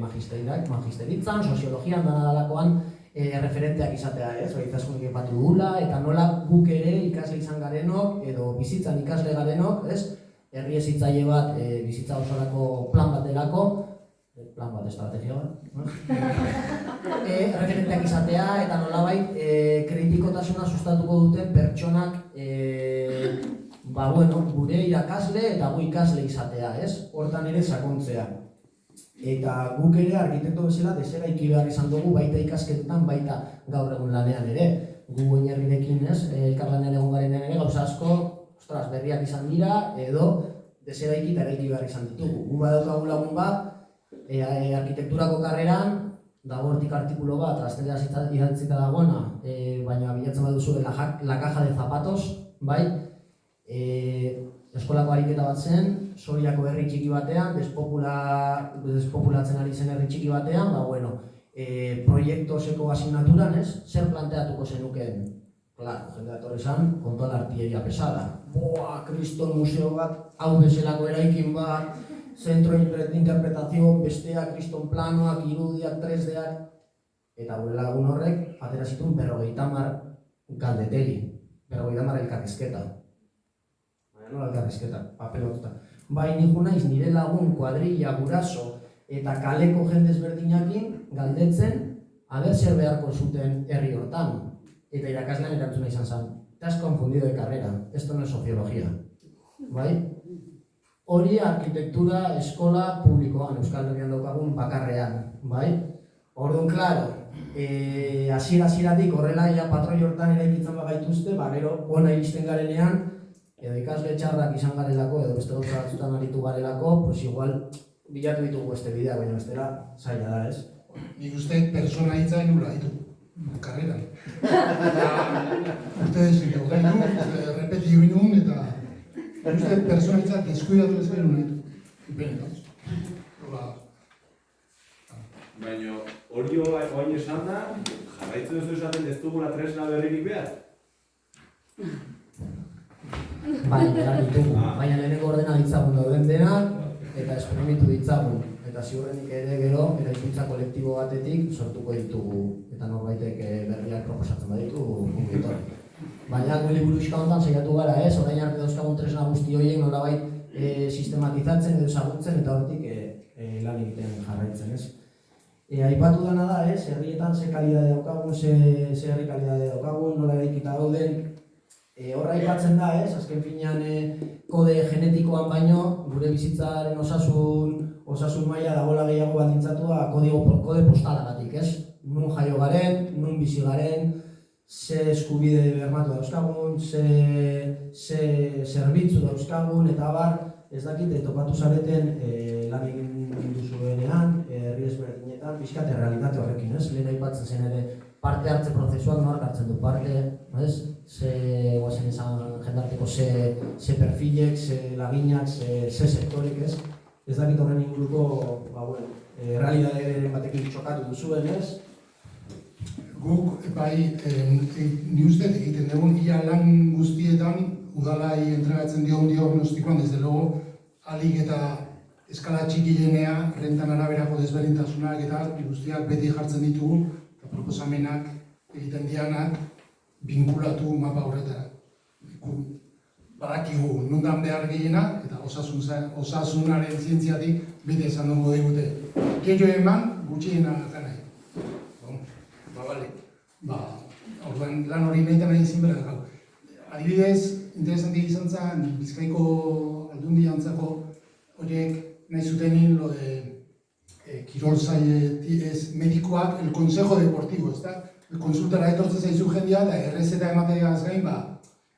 magisteritzan, soziologian, dalakoan, referenteak izatea, ez? Izaskun aipatu dugula, eta nola guk ere ikasle izan garenok, edo bizitzan ikasle garenok, ez? Herri hezitzaile bat, bizitza osorako plan bat delako, plan bat, estrategia bat, referenteak izatea, eta nolabait, kritikotasuna sustatuko duten pertsonak, gure irakasle eta gu ikasle izatea, ez? Hortan ere sakontzea. Eta guk ere arkitekto bezala desera iki behar izan dugu baita ikasketetan, baita gaur egun lanean ere. Gu oinarrirekin, ez, elkarlanean egon garenean ere gauza asko, berriak izan dira, edo desera iki eta eraiki behar izan ditugu. Gu badaukagu lagun bat, arkitekturako karreran, dago hortik artikulo bat, gazteleraz idatzita dagoena, baina bilatzen baduzu la caja de zapatos, bai? Eskolako ariketa bat zen, Soriako herri txiki batean, despopulatzen ari zen herri txiki batean, proiektoseko asignaturan, ez? Zer planteatuko zenukeen? Claro, jende datorri zen, kontuan artilleria pesada. Kriston museo bat, hau bezalako eraikin bat, zentro interpretazio, bestea, kriston planoak, irudiak, 3Dak, eta gure lagun horrek, atera zituen 50 galdetegi, 50 elkarrizketa. Nola elkarrizketa, papelotuta. Bai niku naiz nire lagun, kuadrilla, guraso eta kaleko jendez berdinakin galdetzen aber zer beharko zuten herri hortan. Eta irakaslean erantzuna izan zen. Te has confundido de carrera, esto no es sociología. Bai? Hori arkitektura eskola publikoan, Euskal Herrian daukagun bakarrean. Bai? Orduan, klaro, hasieratik horrela patroi hortan eraikitzen bagaituzte, gero ona iristen garenean, edo ikasle txarrak izan garelako, edo beste gauza batzutan aritu garelako, pues igual bilatu ditugu beste bidea, baina bestela zaila da, ez? Nik uste persona hitza enula ditu, karreran. Ustedes gaitu, repetio inun, eta uste persona hitza deskuidatu ez behar ditu. Benetan. Baina hori oain esan da, jarraitzen duzu esaten ez dugula tresna berririk behar? Baina leheneko ordena ditzagun dauden denak, eta esperimitu ditzagun. Eta ziurrenik ere gero, eraikuntza kolektibo batetik sortuko ditugu. Eta norbaitek berriak proposatzen baditu, ongitor. Baina gu liburuxka honetan saiatu gara, ez? Orain arte dauzkagun tresna guzti horiek nolabait sistematizatzen edo ezagutzen eta hortik lan egiten jarraitzen, ez? Aipatu dena da, ez? Herrietan ze kalidade daukagun, ze herri kalidade daukagun, nola eraikita dauden. Horra aipatzen da, ez? Azken finean kode genetikoan baino, gure bizitzaren osasun maila dagoela gehiago baldintzatua kode postalagatik, ez? Nun jaio garen, nun bizi garen, ze eskubide bermatu dauzkagun, ze zerbitzu dauzkagun, eta bar, ez dakit, topatu zareten lan egin duzuenean, herri ezberdinetan, pixkat errealitate horrekin, ez? Lehen aipatzen zen ere, parte hartze prozesuak nork hartzen du parte, ez? Guazen izan jendarteko ze perfilek, ze laginak, ze sektorek, ez? Ez dakit horren inguruko, realidaderen batekin txokatu duzuen, ez? Guk, ni uste egiten dugun ia lan guztietan udalai entregatzen diogun diagnostikoan, desde luego, alik eta eskala txikilenea, rentan araberako desberdintasunak eta guztiak beti jartzen ditugu, eta proposamenak egiten dianak, binkulatu mapa horretara. Badakigu nundan behar gehiena, eta osasunaren zientziatik bete esan dugu digute. Gehiago eman, gutxiena eta nahi. Bon, bale. Orduan lan hori nahi eta nahi izin behar gau. Adibidez, interesantik izan zen, Bizkaiko aldundiantzako horiek nahi zutenin lo de kirol ez medikoak, el consejo deportivo, ezta? Konsultara etortzen zaizu jendia eta errezeta emateaz gain,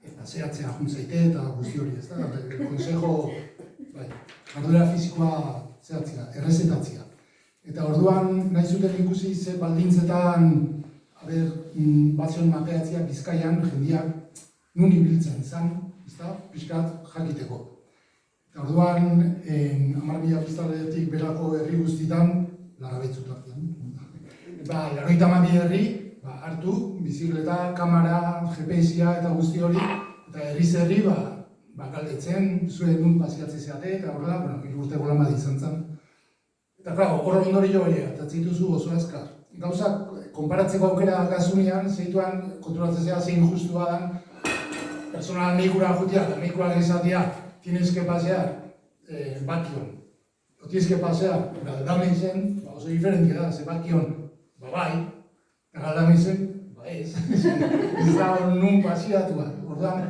eta zeratzea juntzaite eta guzti hori, ezta? El consejo, ardura fisikoa zeratzea, errezetatzea. Eta orduan nahi zuten ikusi ze baldintzetan batzion mapeatzea Bizkaian jendiak nun ibiltzen zen, ezta? Pixkat jakiteko. Eta orduan, 10.000 biztanletik berako herri guztietan, Larrabeitzutartean. 80.000 herri, hartu, bizikleta, kamera, GPS-a eta guzti hori, eta herriz herri, galdetzen, zuen nun pasiatze zeate, eta horrela, 3 urte gola madi izan zen. Eta, hor ondorio horiek, eta zituzu oso azkar. Gauzak, konparatzeko aukera gazunean, zeituan, kontrolatzea zein justua dan, personal medikura jutia, eta medikura gehizatia, tienes que pasear bakion. O tienes que pasear Galdamen zen, oso diferentia da, ze bakion, bai, eta Galdamen zen, ez. Ez da nun pasiatua. Orduan,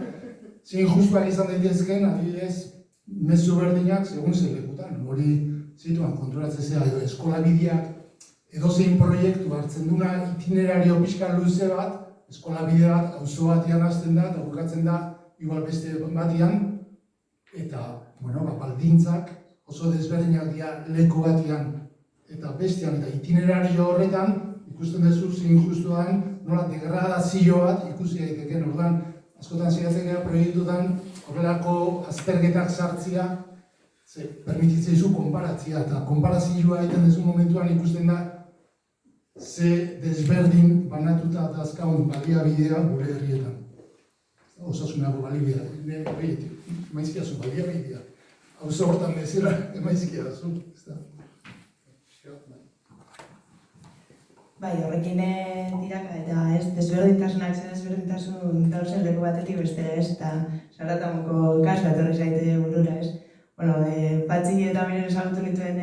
zein justuak izan daitezken, adibidez, mezu berdinak segun zelekutan. Hori zituan kontrolatzea edo eskola bideak, edo zein proiektu hartzen duna itinerario pixka luze bat, eskola bide bat, auzo batean hasten da, eta bukatzen da, igual beste batean, eta, baldintzak oso desberdinak dira leku batean eta bestean, eta itinerario horretan, ikusten duzu zein justuan, nola degradazio bat ikusi daiteken. Orduan, askotan ziratzekea proiektutan horrelako azterketak sartzea, permititzen zu konparatzea, eta konparazioa egiten duzu momentuan ikusten da ze desberdin banatuta dazkaun baliabidea gure herrietan. Osasunako baliabidea, maizkia zu baliabidea. Hau hortan bezala, maizkia zu. Bai, horrekin tiraka eta desberdintasunak desberdintasun dauzen leku batetik beste eta Saratamoko kasua etorri zaite burura Patxi eta miren esagutu nituen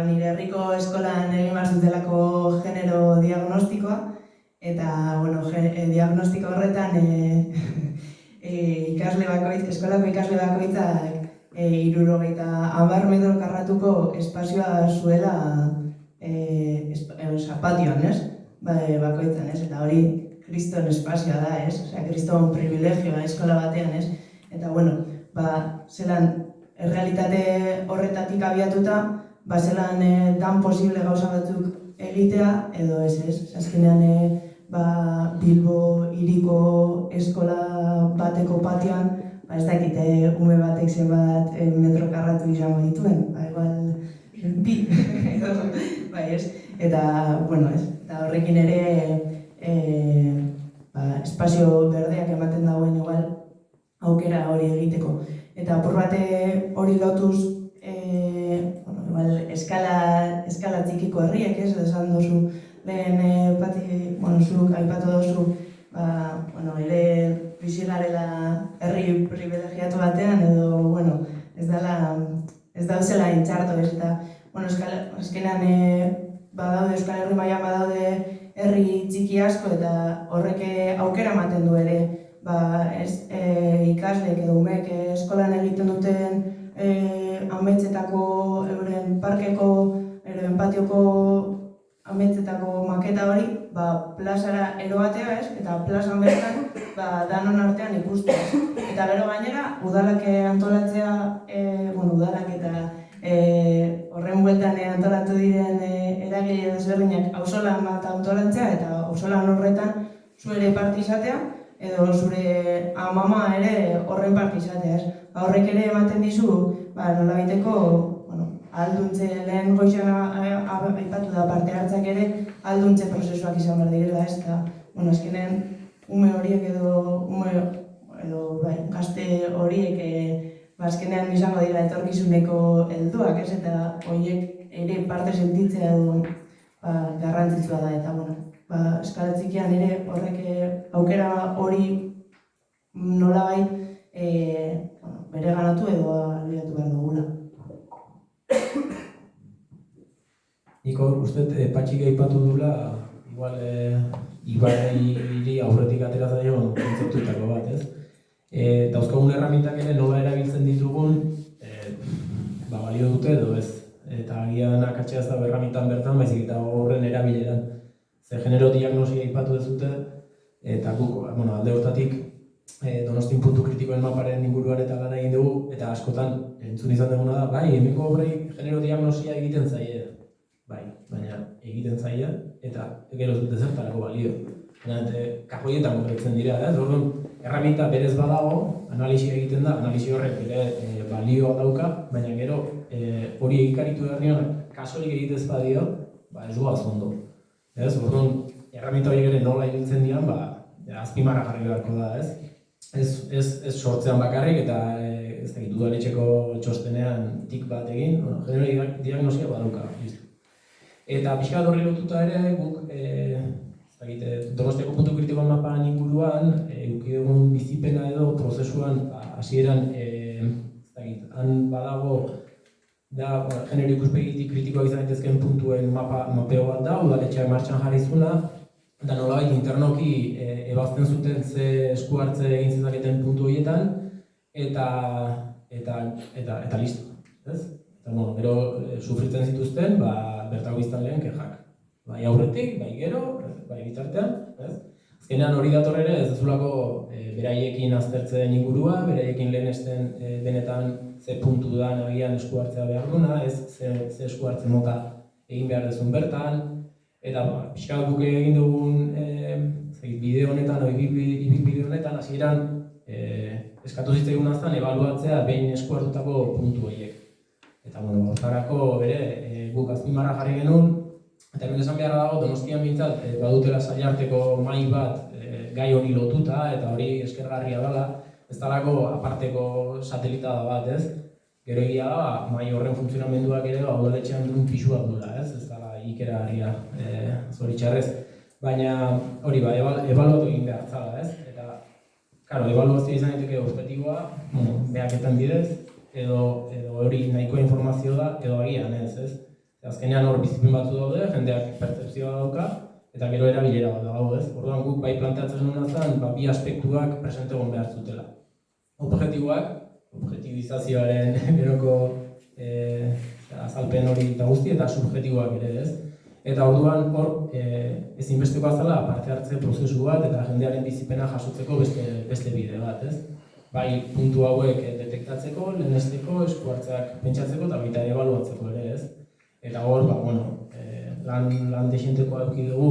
nire herriko eskolan egin behar zutelako genero diagnostikoa eta diagnostiko horretan eskolako ikasle bakoitzak 70 metro karratuko espazioa zuela patioan, bakoitzan, eta hori kriston espazioa da, kriston privilegioa eskola batean, eta zelan errealitate horretatik abiatuta, zelan dan posible gauza batzuk egitea, edo ez, azkenean Bilbo hiriko eskola bateko patioan, ez dakite ume batek zenbat metro karratu izango dituen, igual bi, eta horrekin ere espazio berdeak ematen dagoen igual aukera hori egiteko. Eta apur bate hori lotuz eskala txikiko herriek, esan dozu lehen zuk aipatu dozu ere bizigarela herri privilegiatu batean edo ez dauzela intxarto eta azkenean badaude Euskal Herri mailan badaude herri txiki asko eta horrek aukera ematen du ere ikasleek edo umeek eskolan egiten duten ametsetako euren parkeko euren patioko ametsetako maketa hori plazara eroatea eta plazan bertan danon artean ikustea. Eta gero gainera udalak antolatzea, udalak eta horren bueltan antolatu diren eragile desberdinak auzolan bat antolatzea eta auzolan horretan zu ere parte izatea edo zure amama ere horren parte izatea. Horrek ere ematen dizu nolabiteko alduntze lehen goizean aipatu da parte hartzak ere alduntze prozesuak izan behar direla eta azkenean ume horiek edo gazte horiek azkenean izango dira etorkizuneko helduak eta horiek ere parte sentitzea edo garrantzitsua da eta eskala txikian ere horrek aukera hori nolabait bere ganatu edo albiatu behar dugula. Nik uste Patxik aipatu dula, igual Ibairi aurretik atera zaio kontzeptuetako bat, ez? Dauzkagun erramintak ere nola erabiltzen ditugun, balio dute edo ez. Eta agian akatzea ez da erramintan bertan, baizik eta horren erabileran. Ze genero diagnosia aipatu dezute, eta guk, alde hortatik, Donostin puntu kritikoen maparen inguruan eta lan egin dugu, eta askotan entzun izan duguna da, bai, hemengo obrei genero diagnosia egiten zaie. Bai, baina egiten zaie, eta gero ez dute zertarako balio. Kajoietan gorretzen dira, ez? Orduan, erraminta berez badago, analisia egiten da, analisi horrek ere balioa dauka, baina gero hori egikaritu berrian kasorik egitez badio, ez goaz ondo. Ez? Orduan, erraminta horiek ere nola ibiltzen dian, azpimarra jarri beharko da, ez? Ez sortzean bakarrik eta ez dakit udaletxeko txostenean tik bat egin, genero diagnosia badauka. Eta pixka horri lotuta ere, guk Donostiako puntu kritikoan mapan inguruan, eduki dugun bizipena edo prozesuan hasieran han badago da genero ikuspegitik kritikoak izan daitezkeen puntuen mapeo bat da, udaletxea martxan jarri zuena, eta nolabait internoki ebazten zuten ze esku hartze egin zezaketen puntu horietan, eta listo, ez? Eta gero sufritzen zituzten, bertako biztanleen kexak. Bai aurretik, bai gero, bai bitartean, ez? Azkenean hori dator ere ez dezulako beraiekin aztertzen ingurua, beraiekin lehenesten benetan ze puntu da agian esku hartzea behar duna, ez ze esku hartze mota egin behar dezun bertan, eta pixka guk egin dugun bideo honetan, bideo honetan, hasieran eskatu zitzaigun aztan ebaluatzea behin esku hartutako puntu horiek. Eta hortarako bere guk azpimarra jarri genuen, eta hemen esan beharra dago, Donostian bintzat badutela sailarteko mahai bat gai hori lotuta, eta hori eskergarria dela, ez dalako aparteko satelita da bat, ez? Gero egia da, mahai horren funtzionamenduak ere udaletxean duen pixua duela, ez? Ez dela ikeragarria, zoritxarrez. Baina hori ebaluatu egin behar zala, ez? Eta, ebaluazioa izan daiteke objektiboa, behaketan bidez, edo hori nahikoa informazio da, edo agian ez, ez? Azkenean hor bizipen batzu daude, jendeak pertzepzioa dauka, eta gero erabilera bat dago, ez? Orduan guk bai planteatzen nuen zen, bi aspektuak presente egon behar zutela. Objektiboak, objektibizazioaren geroko azalpen hori eta guzti, eta subjektiboak ere, ez? Eta orduan hor ezinbestekoa zela parte hartze prozesu bat eta jendearen bizipena jasotzeko beste bide bat, ez? Bai puntu hauek detektatzeko, lehenesteko, esku hartzeak pentsatzeko eta baita ebaluatzeko ere, ez? Eta hor, lan desientekoa eduki dugu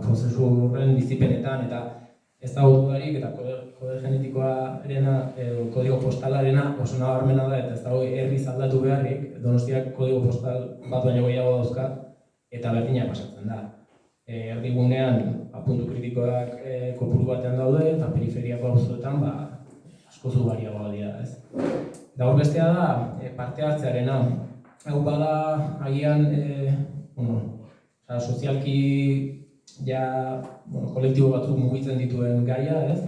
prozesu horren bizipenetan eta ez da dudarik eta kode genetikoarena edo kodigo postalarena oso nabarmena da eta ez dago herriz aldatu beharrik, Donostiak kodigo postal bat baino gehiago dauzka eta berdina pasatzen da. Erdigunean puntu kritikoak kopuru batean daude eta periferiako auzoetan askoz ugariagoa dira, ez? Eta hor bestea da parte hartzearena. Hau bada agian sozialki kolektibo batzuk mugitzen dituen gaia, ez?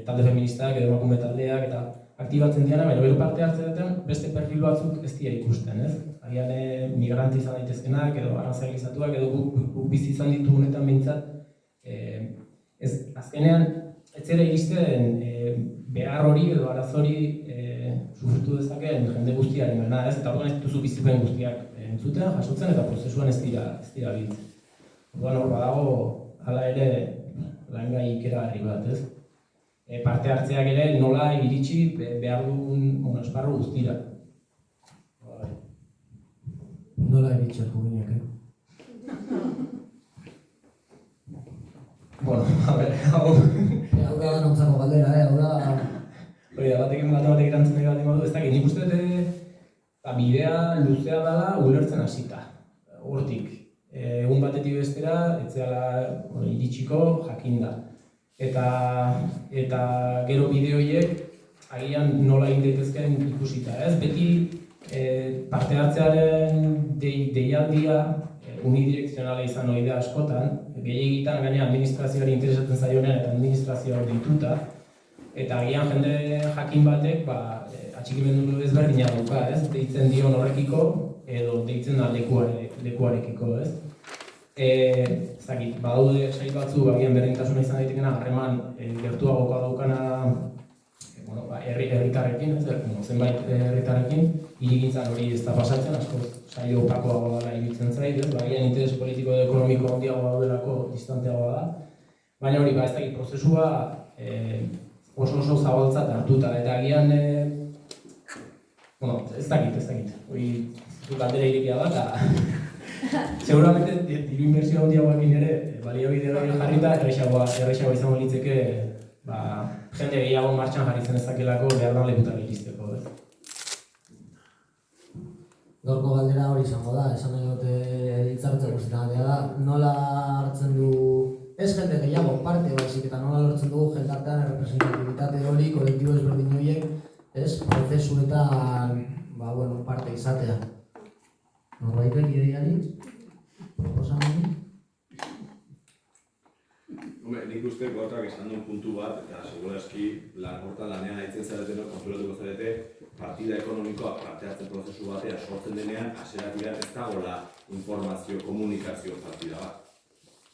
Talde feministak edo emakume taldeak eta aktibatzen diana, baina gero parte hartzeetan beste perfil batzuk ez dira ikusten, ez? Agian migranti izan daitezkenak edo arrazalizatuak edo guk bizi izan ditu honetan behintzat azkenean ez zera iristen behar hori edo araz hori sufritu dezakeen jende guztiaren gana, ez? Eta orduan ez dituzu bizipen guztiak entzuten, jasotzen eta prozesuan ez dira biltzen. Orduan hor badago hala ere langai ikeragarri bat, ez? Parte hartzeak ere nola iritsi behar dugun esparru guztira. Nola iritxako gineak, Hau da nontzako galdera, hau da... Hori da, batekin erantzun nahi bat emadu, ez dakit, nik uste bidea luzea dela ulertzen hasita, hortik. Egun batetik bestera, ez zela iritsiko jakinda. Eta gero bideo horiek agian nola egin daitezkeen ikusita, ez? Beti parte hartzearen deialdia unidirekzionala izan hori da askotan, gehiegitan gainera administrazioari interesatzen zaionean eta administrazioa deituta, eta agian jende jakin batek atxikimendu ezberdina dauka, ez? Deitzen dion horrekiko, edo deitzen da lekuarekiko, ez? Ez dakit, badaude sail batzu, agian berdintasuna izan daitekena, harreman gertuagokoa daukana herritarrekin, zenbait herritarrekin, hirigintzan hori ez da pasatzen, asko saio opakoagoa dela iruditzen zait, ez? Agian interes politiko edo ekonomiko handiagoa daudelako distanteagoa da. Baina hori, ez dakit, prozesua oso zabaltzat hartuta, eta agian, ez dakit. Hori, galdera irekia da, eta seguramente diru inbertsio handiagoekin ere, baliabide hori jarrita, errexagoa izango litzeke, jende gehiago martxan jarri zen ezakelako behar dan lekutan iristeko, ez? Gaurko galdera hori izango da, esan nahi dute hitzartzen guztietan da, nola hartzen du, ez jende gehiago parte baizik eta nola lortzen dugu jendartean errepresentatibitate hori, kolektibo ezberdin horiek, ez, prozesuetan, parte izatea. Norbaitek ideiarik? Proposamenik? Nik uste gautrak esan duen puntu bat, eta segurazki hortan lanean haitzen zaretenok konturatuko zarete, partida ekonomikoa parte hartzen prozesu batean sortzen denean, hasieratik ez dagoela informazio, komunikazio partida bat.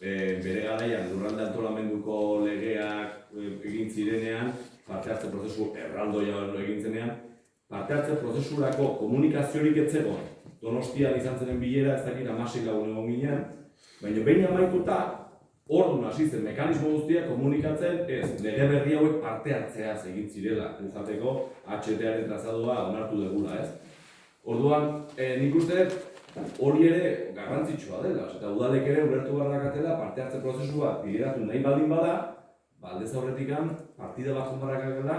Bere garaian lurralde antolamenduko legeak egin zirenean, parte hartzen prozesu erraldoia egin zenean, parte hartzen prozesurako komunikaziorik ez zegoen. Donostian izan zenen bilera, ez dakit 16 lagun egon ginean, baina behin amaituta, orduan hasi zen mekanismo guztiak komunikatzen ez lege berri hauek parte hartzeaz egin zirela, izateko HTA-ren trazadua onartu dugula, ez? Orduan, nik uste hori ere garrantzitsua dela, eta udalek ere ulertu barrakatela parte hartze prozesu bat bideratu nahi baldin bada, aldez aurretikan partida bat jonbarrakatela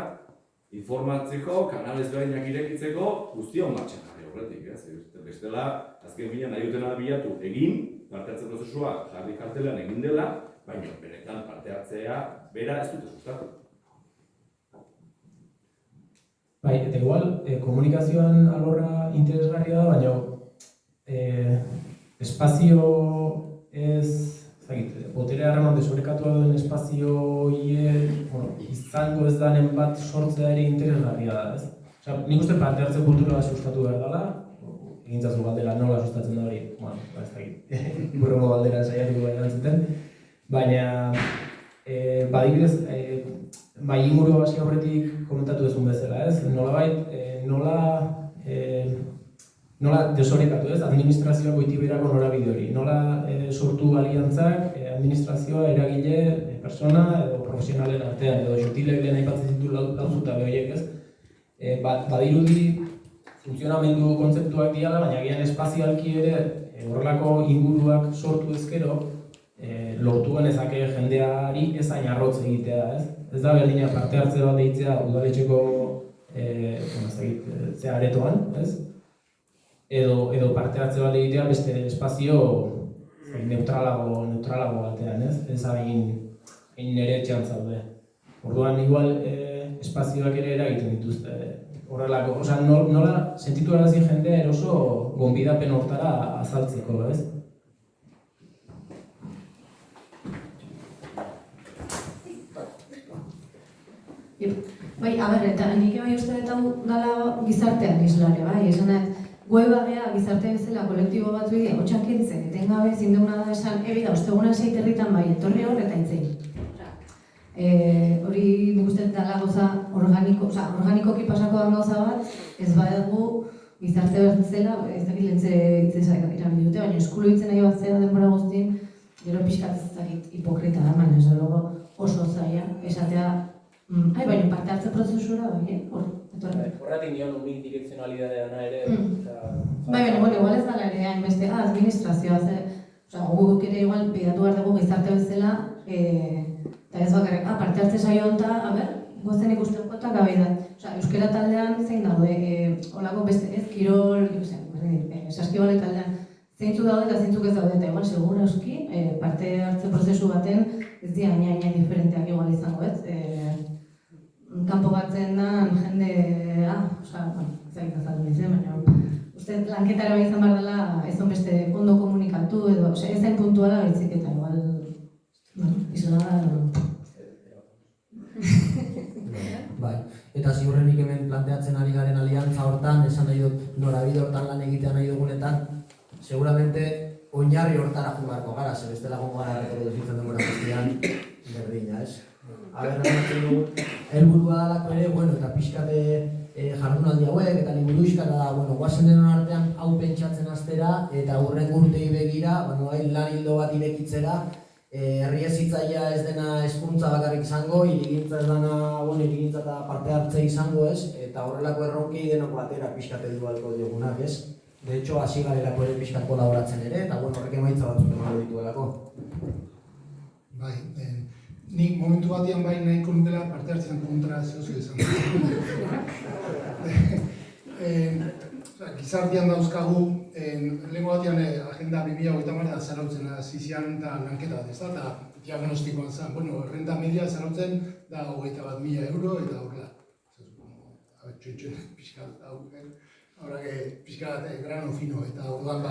informatzeko, kanal ezberdinak irekitzeko, guztia martxan jarri aurretik, ez? Bestela, azken finean nahi dutena bilatu egin, parte hartze prozesua jarri kartelean egin dela, baina benetan parte hartzea bera ez dute sustatu. Bai, eta igual, komunikazioan alorra interesgarria da, baina espazio botere harreman desorekatua duen espazio izango ez danen bat sortzea ere interesgarria da, ez? Nik uste parte hartze kultura sustatu behar dela, egintzazu galdera nola sustatzen da hori, ez dakit, burrengo galdera saiatuko erantzuten, baina badibidez, bai inguru hasi aurretik komentatu duzun bezala, ez? Nolabait, nola desorekatu, ez? Administrazioa goitiberako norabide hori, nola sortu aliantzak, administrazioa, eragile, persona edo profesionalen artean, edo jutilek lehen aipatzen zitu lauzutabe horiek, ez? Badirudi funtzionamendu kontzeptuak diala, baina agian espazialki ere horrelako inguruak sortu ezkero lortu genezake jendeari ez hain arrotz egitea, ez? Ez da berdina parte hartze bat deitzea udaletxeko aretoan, ez? Edo parte hartze bat egitea beste espazio neutralago batean, ez? Ez hain nire etxean zaude. Orduan igual espazioak ere eragiten dituzte horrelako, nola sentitu arazi jendea eroso gonbidapen hortara azaltzeko, ez? Bai, eta nik bai uste dut dela gizartean islare, bai, esanet, webagea gizarte bezala kolektibo batzu egia gotxakintzen, etengabe ezin duguna da esan, da, ostegunan zeiterritan bai, etorri hor eta itzein. Hori nik uste dela goza organikoki pasako da gauza bat, ez badugu gizarte bezala, ez dakit lentze itzezak irabi dute, baina eskulu itzen nahi bat zera denbora guztien, gero pixkat ez dakit hipokrita da, baina ez dago oso zaila, esatea, baina parte hartze prozesura, horretik nion unik direkzionalidadeana ere. Baina, igual ez dala ere hainbeste, administrazioa, guk ere igual bidatu behar dugu gizarte bezala, eta ez bakarrik, parte hartze saio honta, gozten ikusten kota gabe da. Euskara taldean zein daude, holako beste ez, kirol, saskibale taldean, zeintzuk daude eta zeintzuk ez daude, eta igual segura euski, parte hartze prozesu baten ez dira haina diferenteak igual izango, ez? Kanpo batzen da, jende, zain azaldu nintzen, baina uste lanketara bai izan behar dela ez beste ondo komunikatu edo, ez zain puntuala baitzik eta igual, izan da, Bai, eta ziurrenik hemen planteatzen ari garen aliantza hortan, esan nahi dut norabide hortan lan egitea nahi dugunetan, seguramente oinarri hortara jugarko gara, ze bestela gongo gara reproduzitzen denbora guztian berdina, ez? Bermatzen dugu, helburua dalako ere, bueno, eta pixkate jardunaldi hauek eta liburu iskara da, bueno, guazen denon artean hau pentsatzen hastera eta hurrengo urtei begira, lan hildo bat irekitzera, herri hezitzailea ez dena hezkuntza bakarrik izango, hirigintza ez dena, hirigintza eta parte hartze izango ez, eta horrelako erronkei denok batera pixkate du alko diogunak, ez? De hecho, hasi garelako ere pixkat kolaboratzen ere, eta horrek emaitza batzuk emango dituelako. Bai, nik momentu batean bai nahiko nukela parte hartzen kontra zehozio izan. Gizartean dauzkagu, lehenko batean agenda 2030 zarautzen zizian eta lanketa bat, ez da? Eta diagnostikoan zen, renta media zarautzen da 21.000 euro eta horrela. Txontxon, pixkat, ahora que pixkat grano fino eta orduan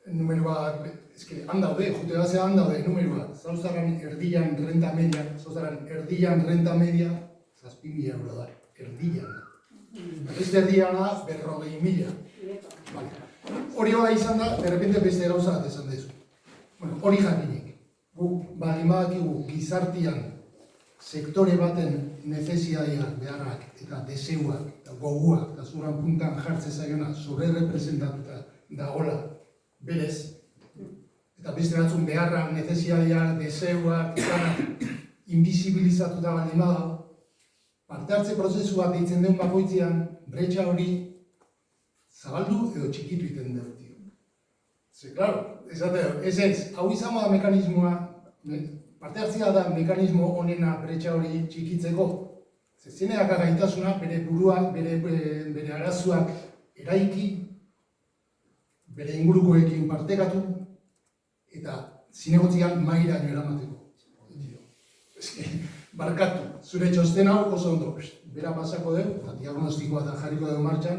numeroa, eske handaude, jute bazea handaude numeroa, zauzaran erdian renta media, 7.000 euro da, erdian. Beste erdian da, 40.000. Hori hori izan da, derrepente beste gauza bat esan dezu. Hori jakinik, guk badakigu gizartian sektore baten necesidadiak, beharrak eta deseuak eta goguak eta zuran puntan jartze zaiona sobre representatuta dagoela berez, eta beste batzun beharrak, necesidadiak, deseuak eta invisibilizatuta baldin badago, parte hartze prozesu bat deitzen den bakoitzean, bretxa hori zabaldu edo txikitu iten dut. Ze, klaro, ez, hau izango da mekanismoa, parte hartzea da mekanismo honena bretxa hori txikitzeko. Ze zineak gaitasuna bere buruak, bere arazoak eraiki, bere ingurukoekin partekatu, eta zinegotzian mairaino eramateko. Barkatu, zure txosten hau oso ondo, bera pasako dugu, eta diagnostikoa eta jarriko dugu martxan,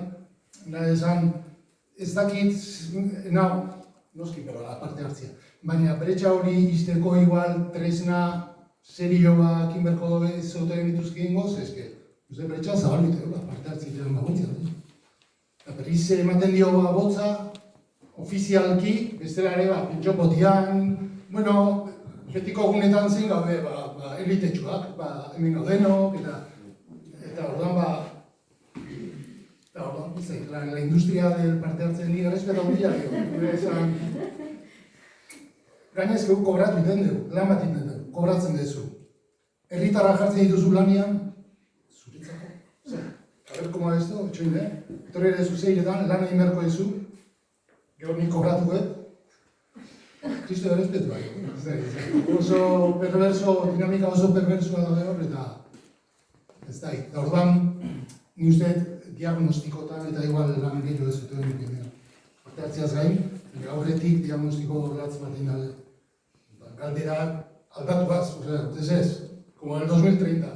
nahi esan, ez dakit, noski, pero parte hartzea. Baina bretxa hori izteko igual tresna serioa kinberko zoten dituzki ingoz, eske, bretxa zabalite dut, parte hartzilean bagoitzea. Eta berriz ematen dio botza, ofizialki, bestela ere, pintxopotian, betiko gunetan zein gaude, elitetxuak, hemen gaudenok, eta orduan, la industria del parte hartzen nire respeta hundila, gainezke gu kobratu iten dugu, lan bat iten dugu, kobratzen duzu. Herritarra jartzen dituzu lanian, zuritzako. A ver, como esto, etxoin, etorri ere zuzeiretan, lan egin beharko duzu, gero nik kobratu, Kristo errespetu, oso perverso, dinamika oso perversoa daude hor, eta ez da, eta orduan, ni uste diagnostikotan eta igual lan gehiago ez duten dukien. Parte hartzeaz gain, aurretik diagnostiko latz bat egin alde. Galderak aldatuaz, ez, como en el 2030.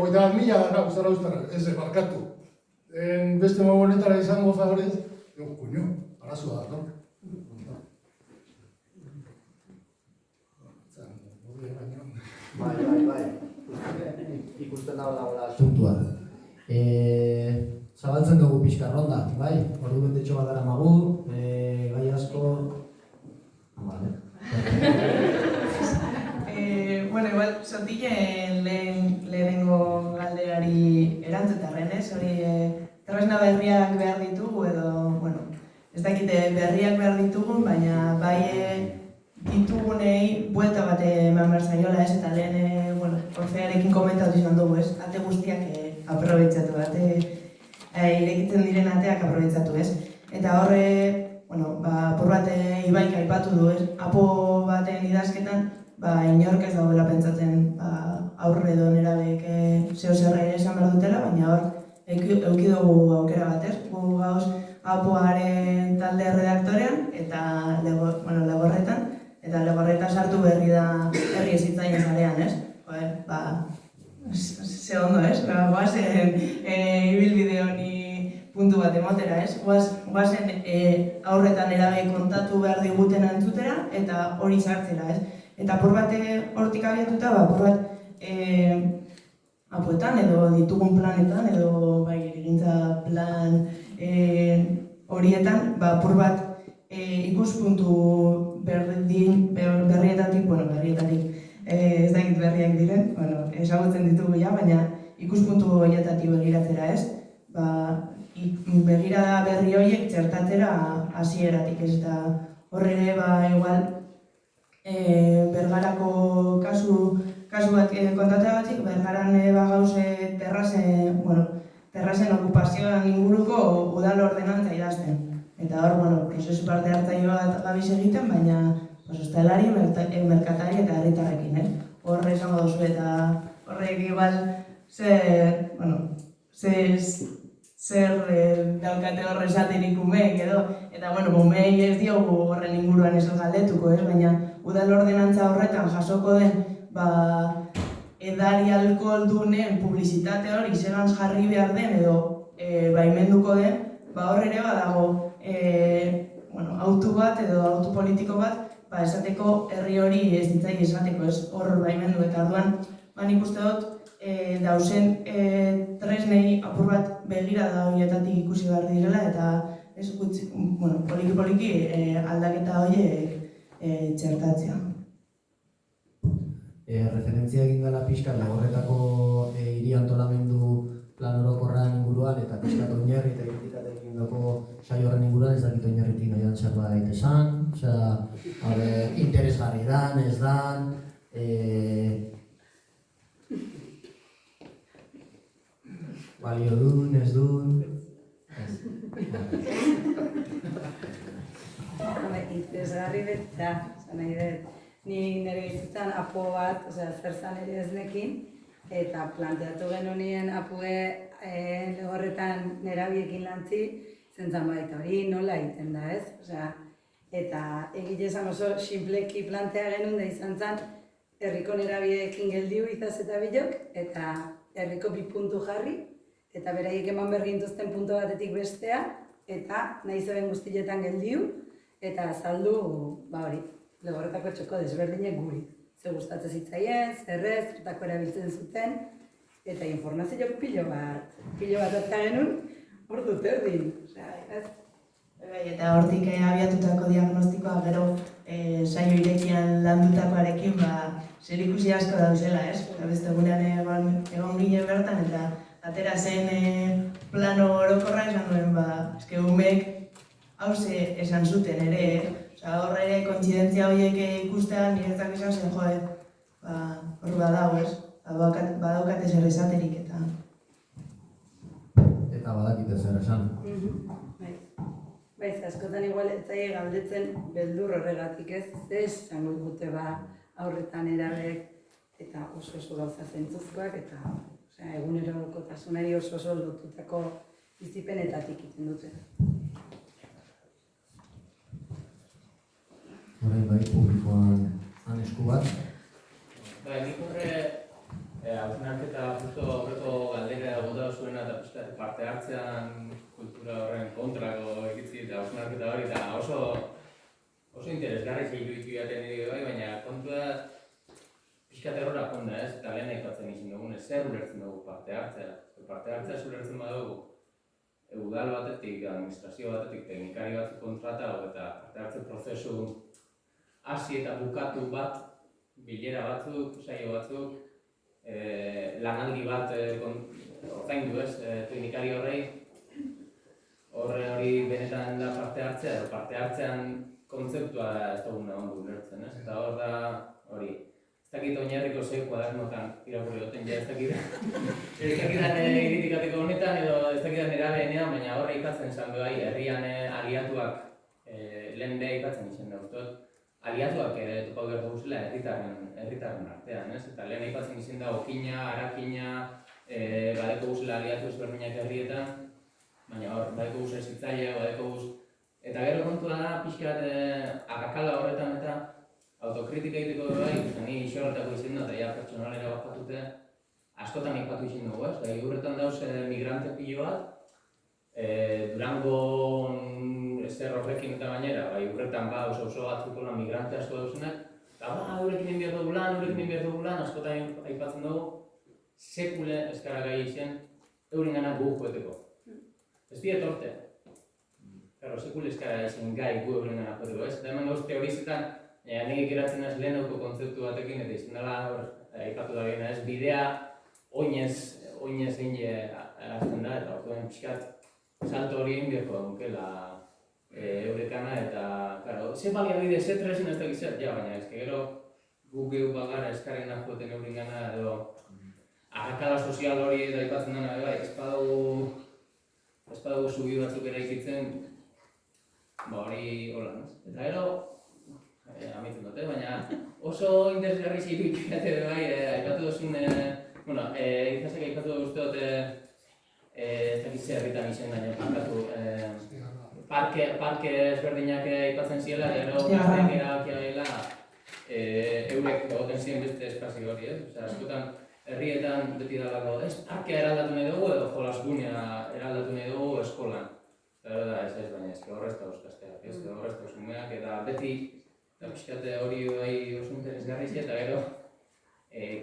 Oita bat mila gara guztara guztara, ez, barkatu. Beste honetara izango favorez, kuño, arazoa da, no? Bai. Ikusten dagoela asuntua. Zabaltzen dugu pixka ronda, bai? Ordu betetxo bat daramagu, gai asko... Vale. Igual, sotilen lehenengo galderari erantzutarren, ez? Hori, tresna berriak behar ditugu edo, ez dakite berriak behar ditugun, baina bai ditugunei buelta bat eman behar zaiola, ez? Eta lehen, Orfearekin komentatu izan dugu, ez? Ate guztiak aprobetxatu, irekitzen diren ateak aprobetxatu, ez? Eta horre, apur bat Ibaik aipatu du, ez? Apo baten idazketan, inork ez dagoela pentsatzen aurre edo nerabek zeo zerra ere esan behar dutela, baina hor, euki dugu aukera bat, ez? Gu gauz Apoaren talde redaktorean eta legorretan, eta legorretan sartu berri da herri hezitzaile sarean, ez? Ze ondo, ez? Guazen ibilbide honi puntu bat emotera, ez? Guazen aurretan erabe kontatu behar diguten entzutera eta hori sartzera, ez? Eta apur bat hortik abiatuta, apur bat apuetan edo ditugun planetan edo bai hirigintza plan horietan, apur bat ikuspuntu berrietatik, ez dakit berriak diren, ezagutzen ditugu ja, baina ikuspuntu horietatik begiratzera ez, begirada berri horiek txertatzera hasieratik ez, eta horre ere, igual, Bergarako kasu bat kontatzagatik, Bergaran gauze terrasen okupazioan inguruko udal ordenantza idazten. Eta hor, prozesu parte hartzaile bat gabiz egiten, baina hostelari, merkatari eta herritarrekin. Horre esango duzu eta horrek igual zer daukate horre esaterik umeek edo. Eta umeei ez diogu horren inguruan ez galdetuko, baina udal ordenantza horretan jasoko den edari alkoholdunen publizitate hori zelan jarri behar den edo baimenduko den, hor ere badago autu bat edo autu politiko bat esateko herri hori ez ditzai esateko ez hor baimendu eta orduan nik uste dut dauzen tresnei apur bat begirada horietatik ikusi behar direla eta ez gutxi, poliki aldaketa horiek txertatzea. Referentzia egin gala pixka Lagorretako hiri antolamendu plan orokorran inguruan eta pixkat oinarri eta kritikate egin dago saio horren inguruan ez dakit oinarritik nahian zerbait esan, interesgarri dan, ez dan, balio dun, ez dun, interesgarri beti da, nahi dut. Ni nire bizitzan apo bat, zer zan ere ez nekin, eta planteatu genuen apue Lagorretan nerabiekin lantzi, zentzan baita hori nola egiten da ez? Eta egile esan oso simpleki plantea genuen da izan zen, herriko nerabiekin geldiu izaz eta bilok, eta herriko 2 puntu jarri, eta beraiek eman bergintuzten puntu batetik bestea, eta nahi zeben guztietan geldiu, eta azaldu, hori, Lagorretako txoko desberdinek guri. Ze gustatzen zitzaien, zerrez, zertako erabiltzen zuten, eta informazio pilo bat harta genuen, hor dut erdin. Eta hortik abiatutako diagnostikoa gero saio irekian landutakoarekin zer ikusi asko dauzela, ez? Beste egunean egon ginen bertan eta atera zen plano orokorra esan duen, eske umeek hauze esan zuten ere, horre ere kointzidentzia horiek ikustean niretzak izan zen, hor badago ez, badaukate zer esaterik eta... Eta badakite zer esan. Baiz, askotan igual ez zaie galdetzen beldur horregatik ez, zango dute aurretan erabek eta oso gauza zentzuzkoak eta egunerokotasunari oso lotutako bizipenetatik iten dute. Horrein bai, publikoan esku bat. Nik horre hausnarketa justo horreko galdera gota zuena eta parte hartzean kultura horren kontrako egitzi eta hausnarketa hori eta oso interesgarri iruditu jaten nire bai, baina kontua pixkat errora konda ez, eta lehen aipatzen izin dugunez, zer ulertzen dugu parte hartzea. Parte hartzea ulertzen badugu udal batetik, administrazio batetik, teknikari batzuk kontratago eta parte hartze prozesu hasi eta bukatu bat, bilera batzuk, saio batzuk, lanaldi bat ordaindu ez, teknikari horrei, hori benetan da parte hartzea, edo parte hartzean kontzeptua ez duguna ondo ulertzen, ez? Eta hor da hori. Ez dakit oinarriko zei kuadernotan irakurri duten, ja ez dakidan kritikateko honetan edo ez dakidan erabeenean, baina horre ikatzen zan bai, herrian aliatuak lehen beha ikatzen izan da ustot. Aliatuak topau behar duguzela herritarren artean, ez? Eta lehen aipatzen izan da okina, harakina, badeko guzela aliatu ezberdinak herrietan, baina hor, badeko guz ezitzailea, badeko guz... Eta gero kontua da, pixkat agakala horretan eta autokritika egiteko bai, ni isorretako izan da, eta ja pertsonalera bakatute, askotan ikatu izan dugu, ez? Da, horretan dauz migrante pilo bat, Durango zer horrekin eta gainera, bai, urretan oso batzuk migrante asko dauzenak, Eta eurekin egin behar dugu lan, askotan aipatzen dugu, sekule eskara gai izan, euren gana gu joeteko. Ez dira torte. Claro, sekule eskara izan gai gu euren gana joeteko, ez? Eta hemen gauz teorizetan, nire geratzen ez lehenauko kontzeptu batekin, eta izan dela, aipatu da gena ez, bidea oinez egin azten da, eta orduan pixkat salto hori egin beharko daukela eurekana, eta, claro, ze baliabide, ze tresen ez dakizet, ja, baina ez, gero gu gehu bagara eskarena joeten euren gana, edo arrakala sozial hori da aipatzen dena, bai, ez badago zubi batzuk eraikitzen, hori hola, ez? Eta gero, amitzen dute, baina oso interesgarri zirudikate bai, aipatu duzun, izazek aipatu uste dut, ez dakiz herritan izen daño, parke ezberdinak aipatzen ziela, gero gazteak erabakia gela, eurek egoten ziren beste espazio hori, ez? Osea, askotan, herrietan beti dalako, ez parkea eraldatu nahi dugu edo jolasgunea eraldatu nahi dugu eskolan. Eta da, ez baina, ez horrez da euskazteak, ez horrez da eusumeak, eta beti, eta pixkate hori bai oso interesgarri zi, eta gero,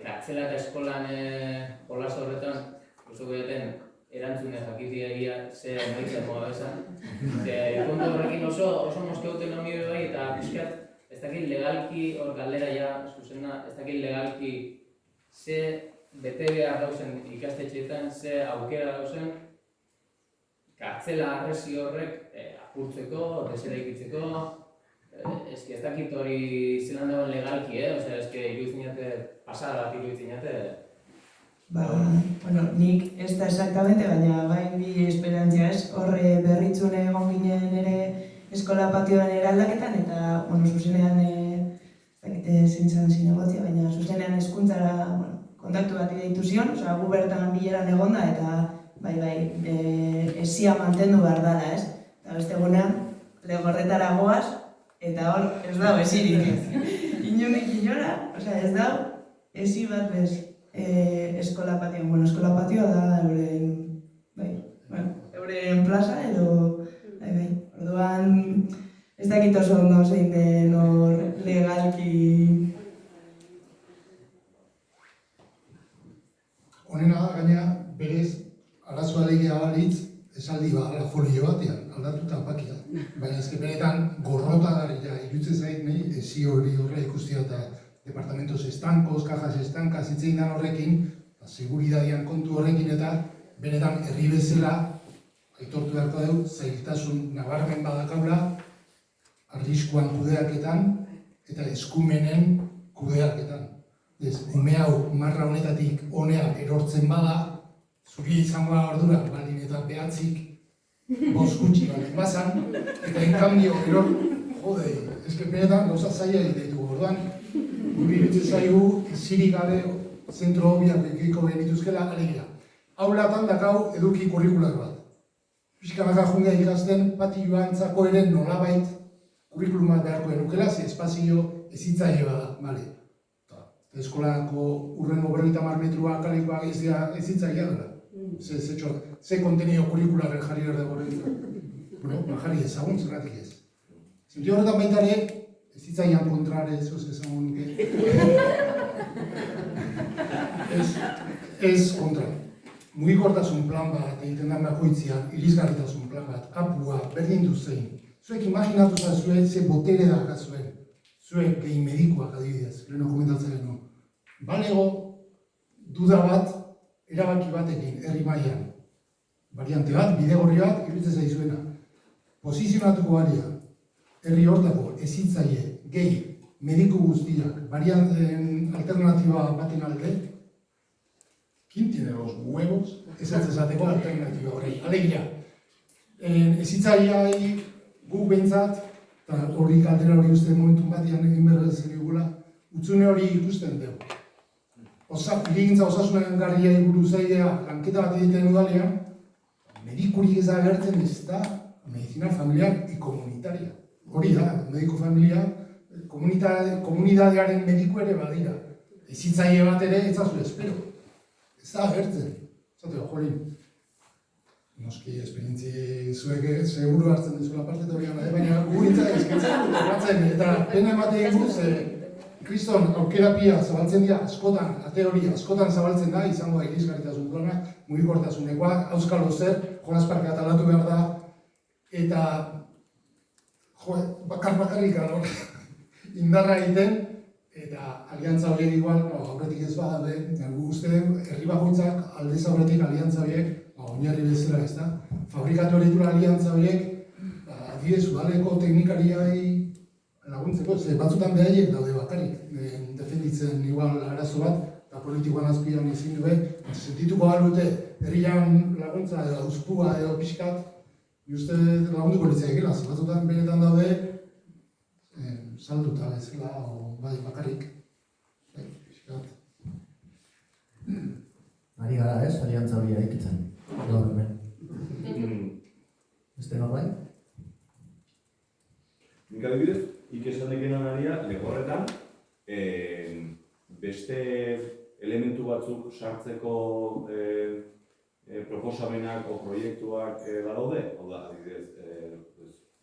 kartzela eta eskolan jolas horretan, oso goiaten, erantzune jakitia egia ze maitzen moa bezan. Kontu horrekin oso moskeuten honi bai, eta pixkat, ez dakit legalki, hor galdera ja, zuzena, ez dakit legalki ze bete behar dauzen ikastetxeetan, ze aukera dauzen, kartzela arresi horrek apurtzeko, deseraikitzeko, ez dakit hori zelan dagoen legalki, eske iruditzen jate, pasada bat iruditzen jate. Nik ez da exactamente, baina bain bi esperantzia ez, horre berritzune egon ginen ere eskola patioan eraldaketan, eta, zuzenean, zintzen zinegotzia, baina zuzenean hezkuntzara kontaktu bat ideitu zion, gu bertan bileran egonda, eta esia mantendu behar dara, ez? Eta beste egunean, legorretara goaz, eta hor ez dago esirik. Inondik inora, ez dago esi bat bez eskola patioan. Eskola patioa da euren plaza edo, orduan, ez dakit oso ondo zein den hor legalki. Honena da, gaina, berez, arazoa legia balitz, esaldi badala folio batean, aldatuta pakia. Baina ezke benetan gorrotagarria iruditzen zait nahi, ezi hori horrela ikustia eta departamentos estankos, cajas estancas, itzein dan horrekin, seguridadian kontu horrekin eta benetan herri bezala, aitortu beharko dugu, zailtasun nabarmen badakaula, arriskuan kudeaketan eta eskumenen kudeaketan. Ume hau marra honetatik honea erortzen bada, zuri izango da ordura, baldin eta behatzik, bost gutxi baldin bazan, eta enkandio eror, eske benetan gauza zaila egitetu orduan, guri iruditzen zaigu, zirik gabe zentro hobiak ekiko benituzkela, alegira. Aulatan dakau eduki kurrikular bat. Piskanaka jungea ikazten patioa antzako ere nolabait kurrikulum bat beharko erukela, ze espazio ezitzaile bada, bale. Eskolako urrengo 50 metrua kalikoak ezitzailea dela. Ze kontenido kurrikularen jarri behar dago horretu. Jarri ezagun, zergatik ez. Zentu horretan baita ere, ezitzailean kontrare ez ezagun nuke. Ez kontra. Mugikortasun plan bat egiten den bakoitzean, irisgarritasun plan bat, apua, berdin duzein. Zuek imaginatu zuen ze botere daka zuen. Zuek gehi medikuak adibidez, leheno komentatzen genuen. Balego, duda bat, erabaki batekin, herri mailan. Variante bat, bidegorri bat, iruditzen zaizuena. Posizionatuko baria, herri hortako ezitzaile, gehi, mediku guztiak, alternatiba baten alde, ¿quién tiene los huevos? Esateko alternatiba horrei. Alegia, ezitzailea gu behintzat, eta hori kaldera hori uste momentu batian egin behar zen egula, utzune hori ikusten dugu. Irigintza osasunaren garriai buruz aidea lanketa bat egiten udalean, medikurik ez agertzen ez da medicina familiar y comunitaria. Hori da, mediko familia, komunidadearen mediku ere badira. Ezitzaile bat ere ez zazu espero. Ez da agertzen. Zateo, jorin. Noski, esperientzi zuek seguru hartzen duzula parte eta hori gana, baina gurintzak eskatzen, eta pena ematen guz, Kriston aukerapia zabaltzen dira askotan, ate hori askotan zabaltzen da, izango da irisgarritasun plana, mugikortasunekoa, auskalo zer, Jolas Parkea aldatu behar da, eta bakarrik indarra egiten, eta aliantza horiek igual, aurretik ez badaude, gu uste herri bakoitzak aldez aurretik aliantza horiek, oinarri bezala ez da, fabrikatu horitura aliantza horiek, adibidez, udaleko teknikariai laguntzeko, ze batzutan behaiek daude bakarrik, defenditzen igual arazo bat, eta politikoan azpian ezin dube, sentituko galute herrian laguntza edo auzpua edo pixkat, uste lagunduko litzea egila, ze batzutan benetan daude, salduta bezala, bai bakarrik, pixkat. Ari gara ez, aliantza hori eraikitzen, gaur hemen. Beste norbait? Nik adibidez, ikesanekin anaria, legorretan, beste elementu batzuk sartzeko proposamenak o proiektuak badaude, adibidez,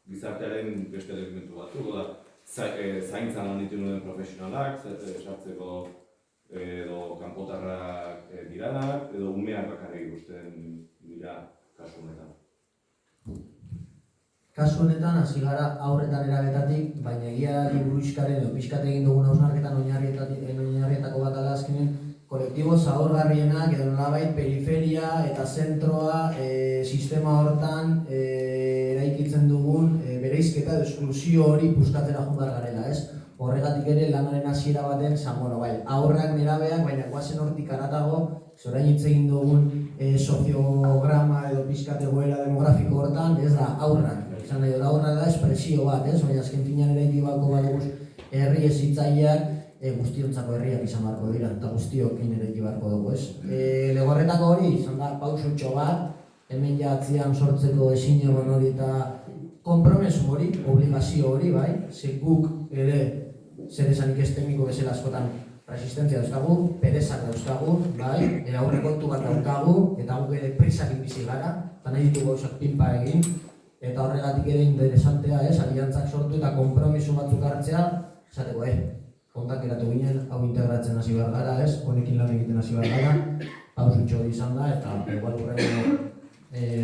gizartearen beste elementu batzuk, zaintzan lan ditu nuen profesionalak, sartzeko edo kanpotarrak diranak, edo umeak bakarrik ikusten dira kasu honetan. Kasu honetan, hasi gara aurretan erabetatik, baina egia liburuiskaren edo pixkat egin dugun hausnarketan oinarrietako bat ala azkenen, kolektibo zaborgarrienak edo nolabait periferia eta zentroa sistema hortan eraikitzen dugun bereizketa edo esklusio hori puskatzera jundar garela, ez? Horregatik ere lanaren hasiera baten, bai, aurrak nerabeak, baina guazen hortik aratago, zorain hitz egin dugun soziograma edo pixkat egoera demografiko hortan, ez da aurrak. Izan nahi, aurra da espresio bat, ez? Baina azken finean ere egibako baduguz herri ezitzaileak guztiontzako herriak izan beharko dira, eta guztiokin ere egibarko dugu, ez? Legorretako hori, izan da, pausutxo bat, hemen jatzian sortzeko ezin egon hori eta konpromesu hori, obligazio hori, bai? Ze guk ere zer esanik ez tekniko bezala askotan resistentzia dauzkagu, perezak dauzkagu, bai? Aurrekontu bat daukagu, eta guk ere prisakin bizi gara, eta nahi ditugu gauzak pinpa egin, eta horregatik ere interesantea, ez? Aliantzak sortu eta konpromiso batzuk hartzea, esateko, kontak eratu ginen, hau integratzen hasi behar gara, ez? Honekin lan egiten hasi behar gara, pausutxo hori izan da, eta igual urrego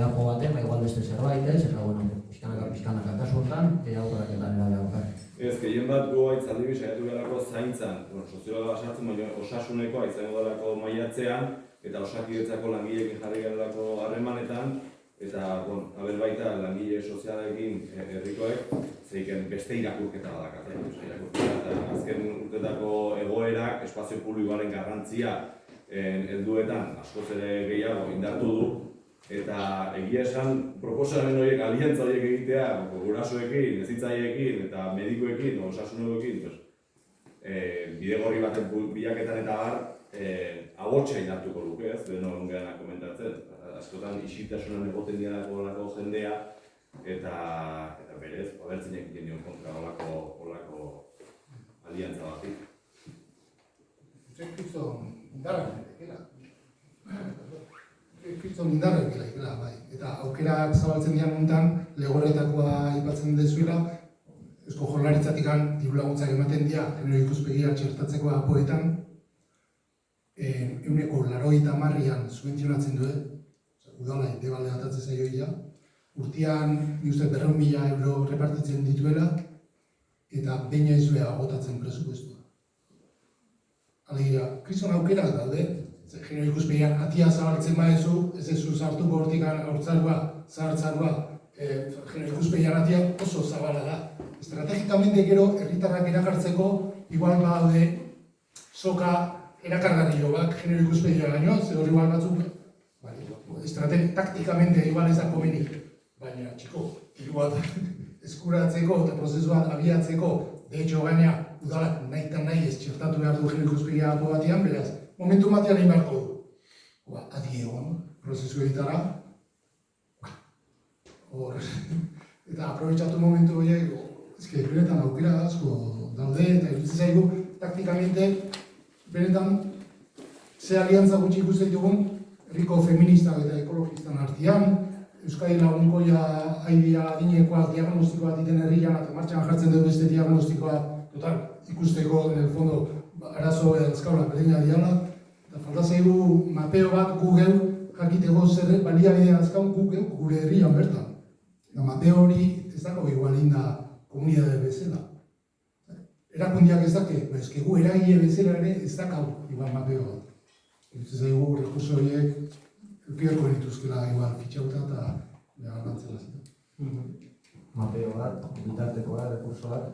apo baten, igual beste zerbait, ez? Eta, bueno, pixkanaka kasu hortan, aurraketan erabea bakar. Ez, gehien bat gu aitzaldi saiatu galako zaintzan, soziologa sartzen, baina osasuneko izango dalako maiatzean, eta osakidetzako langileekin jarri galako harremanetan, eta, baita langile sozialekin herrikoek, zeiken beste irakurketa badakate. Eta azken urtetako egoerak, espazio publikoaren garrantzia helduetan askoz ere gehiago indartu du, eta egia esan proposamen horiek, aliantza horiek egitea, gurasoekin, hezitzaileekin eta medikuekin, osasunekoekin, bidegorri baten bilaketan eta bar, agotxa indartuko luke, ez, beno ongeana komentatzen. Askotan isiltasunan egoten dialako jendea, eta berez, abertzen egiten dion kontra olako aliantza batik. Kriston indarra ekela, bai. Eta aukerak zabaltzen dian honetan, legorretakoa aipatzen dezuela, Eusko Jaurlaritzatik diru laguntzak ematen dira, genero ikuspegia txertatzeko apoetan, 80%an subentzionatzen du, udala debalde atatzen zaioia, urtean, ni uste 200.000 euro repartitzen dituela, eta behin ezbea agotatzen presupuestua. Alegira, kriston aukerak daude, genero ikuspegian atia zabaltzen badezu, ez ezu sartuko hortikan aurtzarua, zahartzarua, genero ikuspegian atia oso zabala da. Estrategikamente gero, herritarrak erakartzeko, igual badaude soka erakargarri bat, genero ikuspegia gaino, ze hori igual batzuk, taktikamente igual ez da komenik, baina txiko, igual eskuratzeko eta prozesu bat abiatzeko, de hecho gaina, udalak nahi ez txertatu behar du genero ikuspegia apo batean, beraz, momentu batean egin beharko du. Adi egon, prozesu egitara. Eta aprobetxatu momentu horiek, benetan aukera asko daude, eta iruditzen zaigu, taktikamente, benetan, ze aliantza gutxi ikusten dugun, herriko feministak eta ekologistan artean, Euskadi Lagunkoia aidea adinekoak diagnostikoa diten herrian, eta martxan jartzen dut beste diagnostikoa total, ikusteko, en el fondo, arazo azkaula berdina diala, eta falta zaigu mapeo bat gu geu, jakiteko zer baliabide azkaun gu geu gure herrian bertan. Eta mapeo hori ez dago igualin da komunidade bezala. Erakundiak ez dake, eske gu eragile bezala ere ez dakau igual mapeo bat. Ez zaigu rekurso horiek eukioko dituzkela igual fitxauta eta behar gantzela zitu. Mapeo bat, bitarteko bat, rekurso bat.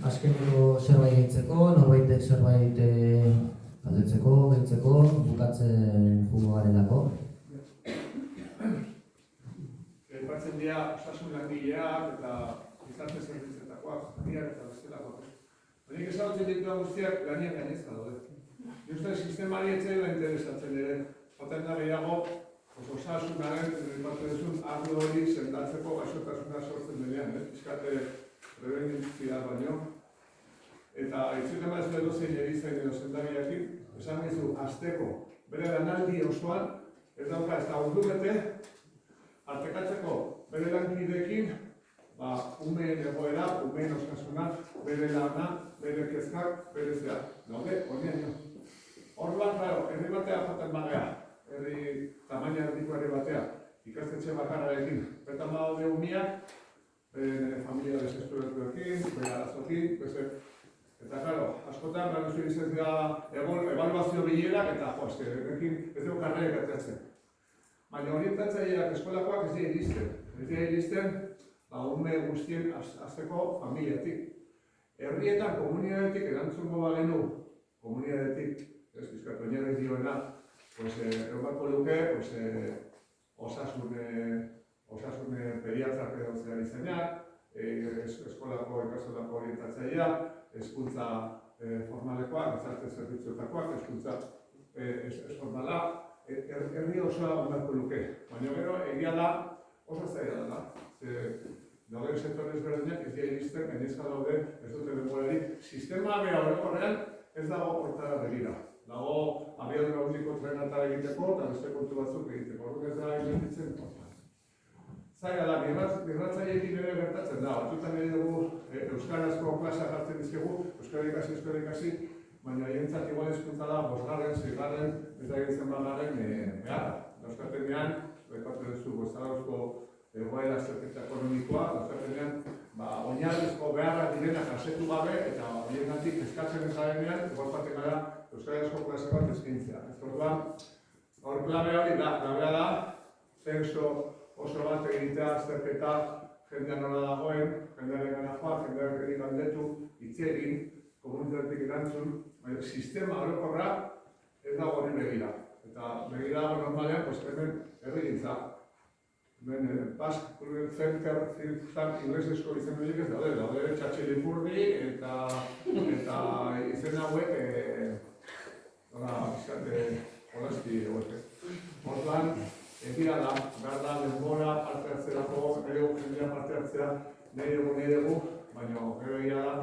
Azkeneko zerbait gehitzeko, norbaitek zerbait galdetzeko, gehitzeko, bukatzen jugo garelako. Aipatzen dira osasun langileak eta gizarte zerbitzetakoak, janiak eta bestelakoak. Nik ezagutzen ditu guztiak lanian gainezka daude. Ni uste sistemari etzela interesatzen ere. Zaten da gehiago, osasunaren, aipatzen duzun, arlo hori sendatzeko gaixotasuna sortzen denean, pixkate prebenitzia baino. Eta aitzuten bat ez edo zein erizain edo sendariakin, esan gizu, azteko, bere lanaldi osoan, ez dauka ez da ordu bete, artekatzeko bere lankidekin, umeen egoera, umeen osasuna, bere lana, bere kezkak, bere zehar. Daude, honien jo. Orduan, claro, herri batea joten bagea, herri tamaina erdiko herri batea, ikastetxe bakarrarekin, bertan badaude umiak, bere familia desestruetuekin, bere arazokin, beste. Eta, claro, askotan, baina izan evaluazio bilerak eta, ez dugu karrerek ateatzen. Baina orientatzaileak eskolakoak ez dira iristen. Ez dira iristen, ume guztien azteko familiatik. Herrietan komunidadetik erantzungo bagenu, komunidadetik, ez bizkatu oinarri dioena, eukako luke, osasun pediatrak edo zehar izanak, eskolako ikastolako orientatzailea, hezkuntza formalekoak, gizarte zerbitzuetakoak, hezkuntza esformala, herri osoa onarko luke. Baina gero, egia da, oso zaila da. Dauden sektorez berdinak ez dira iristen, gainezka daude, ez dute denborarik. Sistema bera orokorrean ez dago hortara begira. Dago abiadura handiko trenatara egiteko eta beste kontu batzuk egiteko. Orduan ez da egiten hortan. Zaila da, migratzaileekin ere gertatzen da. Batzutan ere dugu euskarazko klasa jartzen dizkegu, euskara ikasi, baina jentzat igual hezkuntza da, 5., 6., ez da egiten bagaren beharra. Euskatenean, bekatzen duzu, Estadauzko egoera zerketa ekonomikoa, euskatenean, oinarrizko beharra direnak asetu gabe, eta horiengatik eskatzen ez garenean, igual baten gara euskarazko klasa bat eskaintzea. Ez orduan, hor klabe hori da, klabea da, zenso oso bat egitea, azterketa, jendean nola dagoen, jendearen gana joa, jendearen gani galdetu, hitz egin, komunitatetik erantzun, baina sistema orokorra ez dago hori begira. Eta begira dago normalean, hemen herrigintza. Hemen Basque Cultural Center zirtan inglesezko izen horiek ez daude Txatxilipurdi eta izen hauek, jolazti hauek. Orduan, egia da, behar da denbora parte hartzerako, jendea parte hartzea, nahi dugu, baina gero egia da,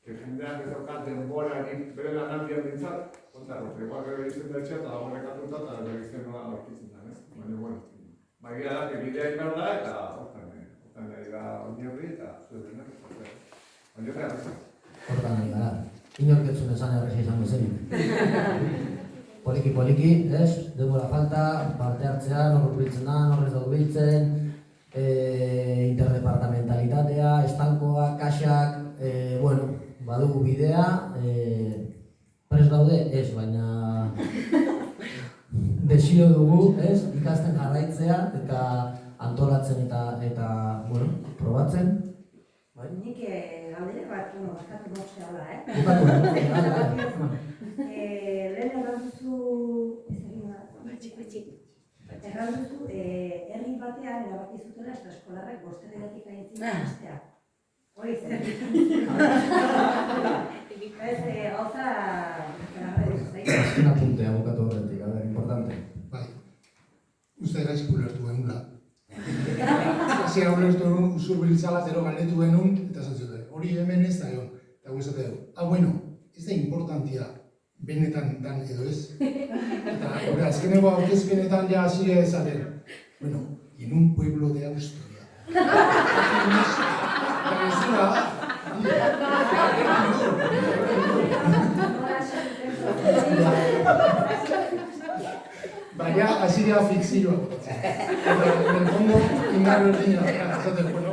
jendeak ez daukat denbora egin, bere lanaldian dintzat, kontarrote, igual gero egiten da etxea eta dagoenek atuntat, eta gero egiten nola aurkitzen da, ez? Baina, bueno, egia da, bidea egin behar da, eta hortan nahi da oinarri eta zuen denak, baina eta errezak. Hortan nahi gara, inorketzun esan erreza izango zenik. Poliki, ez? Denbora falta, parte hartzea, norrok biltzen da, norrez dago biltzen, interdepartamentalitatea, estankoak, kaxak, bueno, badugu bidea, prest daude, ez, baina desio dugu, ez, ikasten jarraitzea eta antolatzen eta bueno, probatzen. Nik galdera bat, bakatu moztea da, Bukatu, lehen erranduzu, erranduzu, herri batean erabaki zutela eta eskolarrak bosteregatik aintzin hastea. Hori zer. Ez, gauza, un apunte, bukatu horretik, a ver, importante. Bai, uste gaizki ulertu genula. Zia ulertu genuen, usurbiltzala zero galdetu genuen, eta zantzute, hori hemen ez da egon. Eta guztate dugu, bueno, ez da importantia, benetan dan edo ez. Eta hori, azkeneko aurkezpenetan ja hasi ezaten. Bueno, en un pueblo de Austria. Eta ez da, ja, hasi dira fikzioa. Eta, en el fondo, indar berdina, esaten, bueno,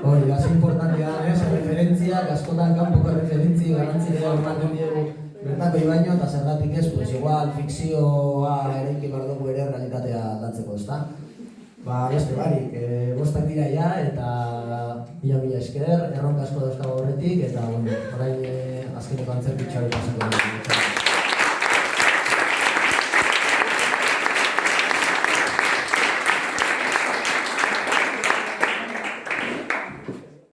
Hori, gazi importantia da, referentzia, askotan kanpoko referentzia, garrantzia ematen diegu bertako ibaino, eta zergatik ez, pues igual fikzioa eraiki behar dugu ere realitatea aldatzeko, ezta? Beste barik, bostak dira ja, eta mila esker, erronka asko dauzkago horretik, eta orain azkeneko antzerkitxoari pasako dugu.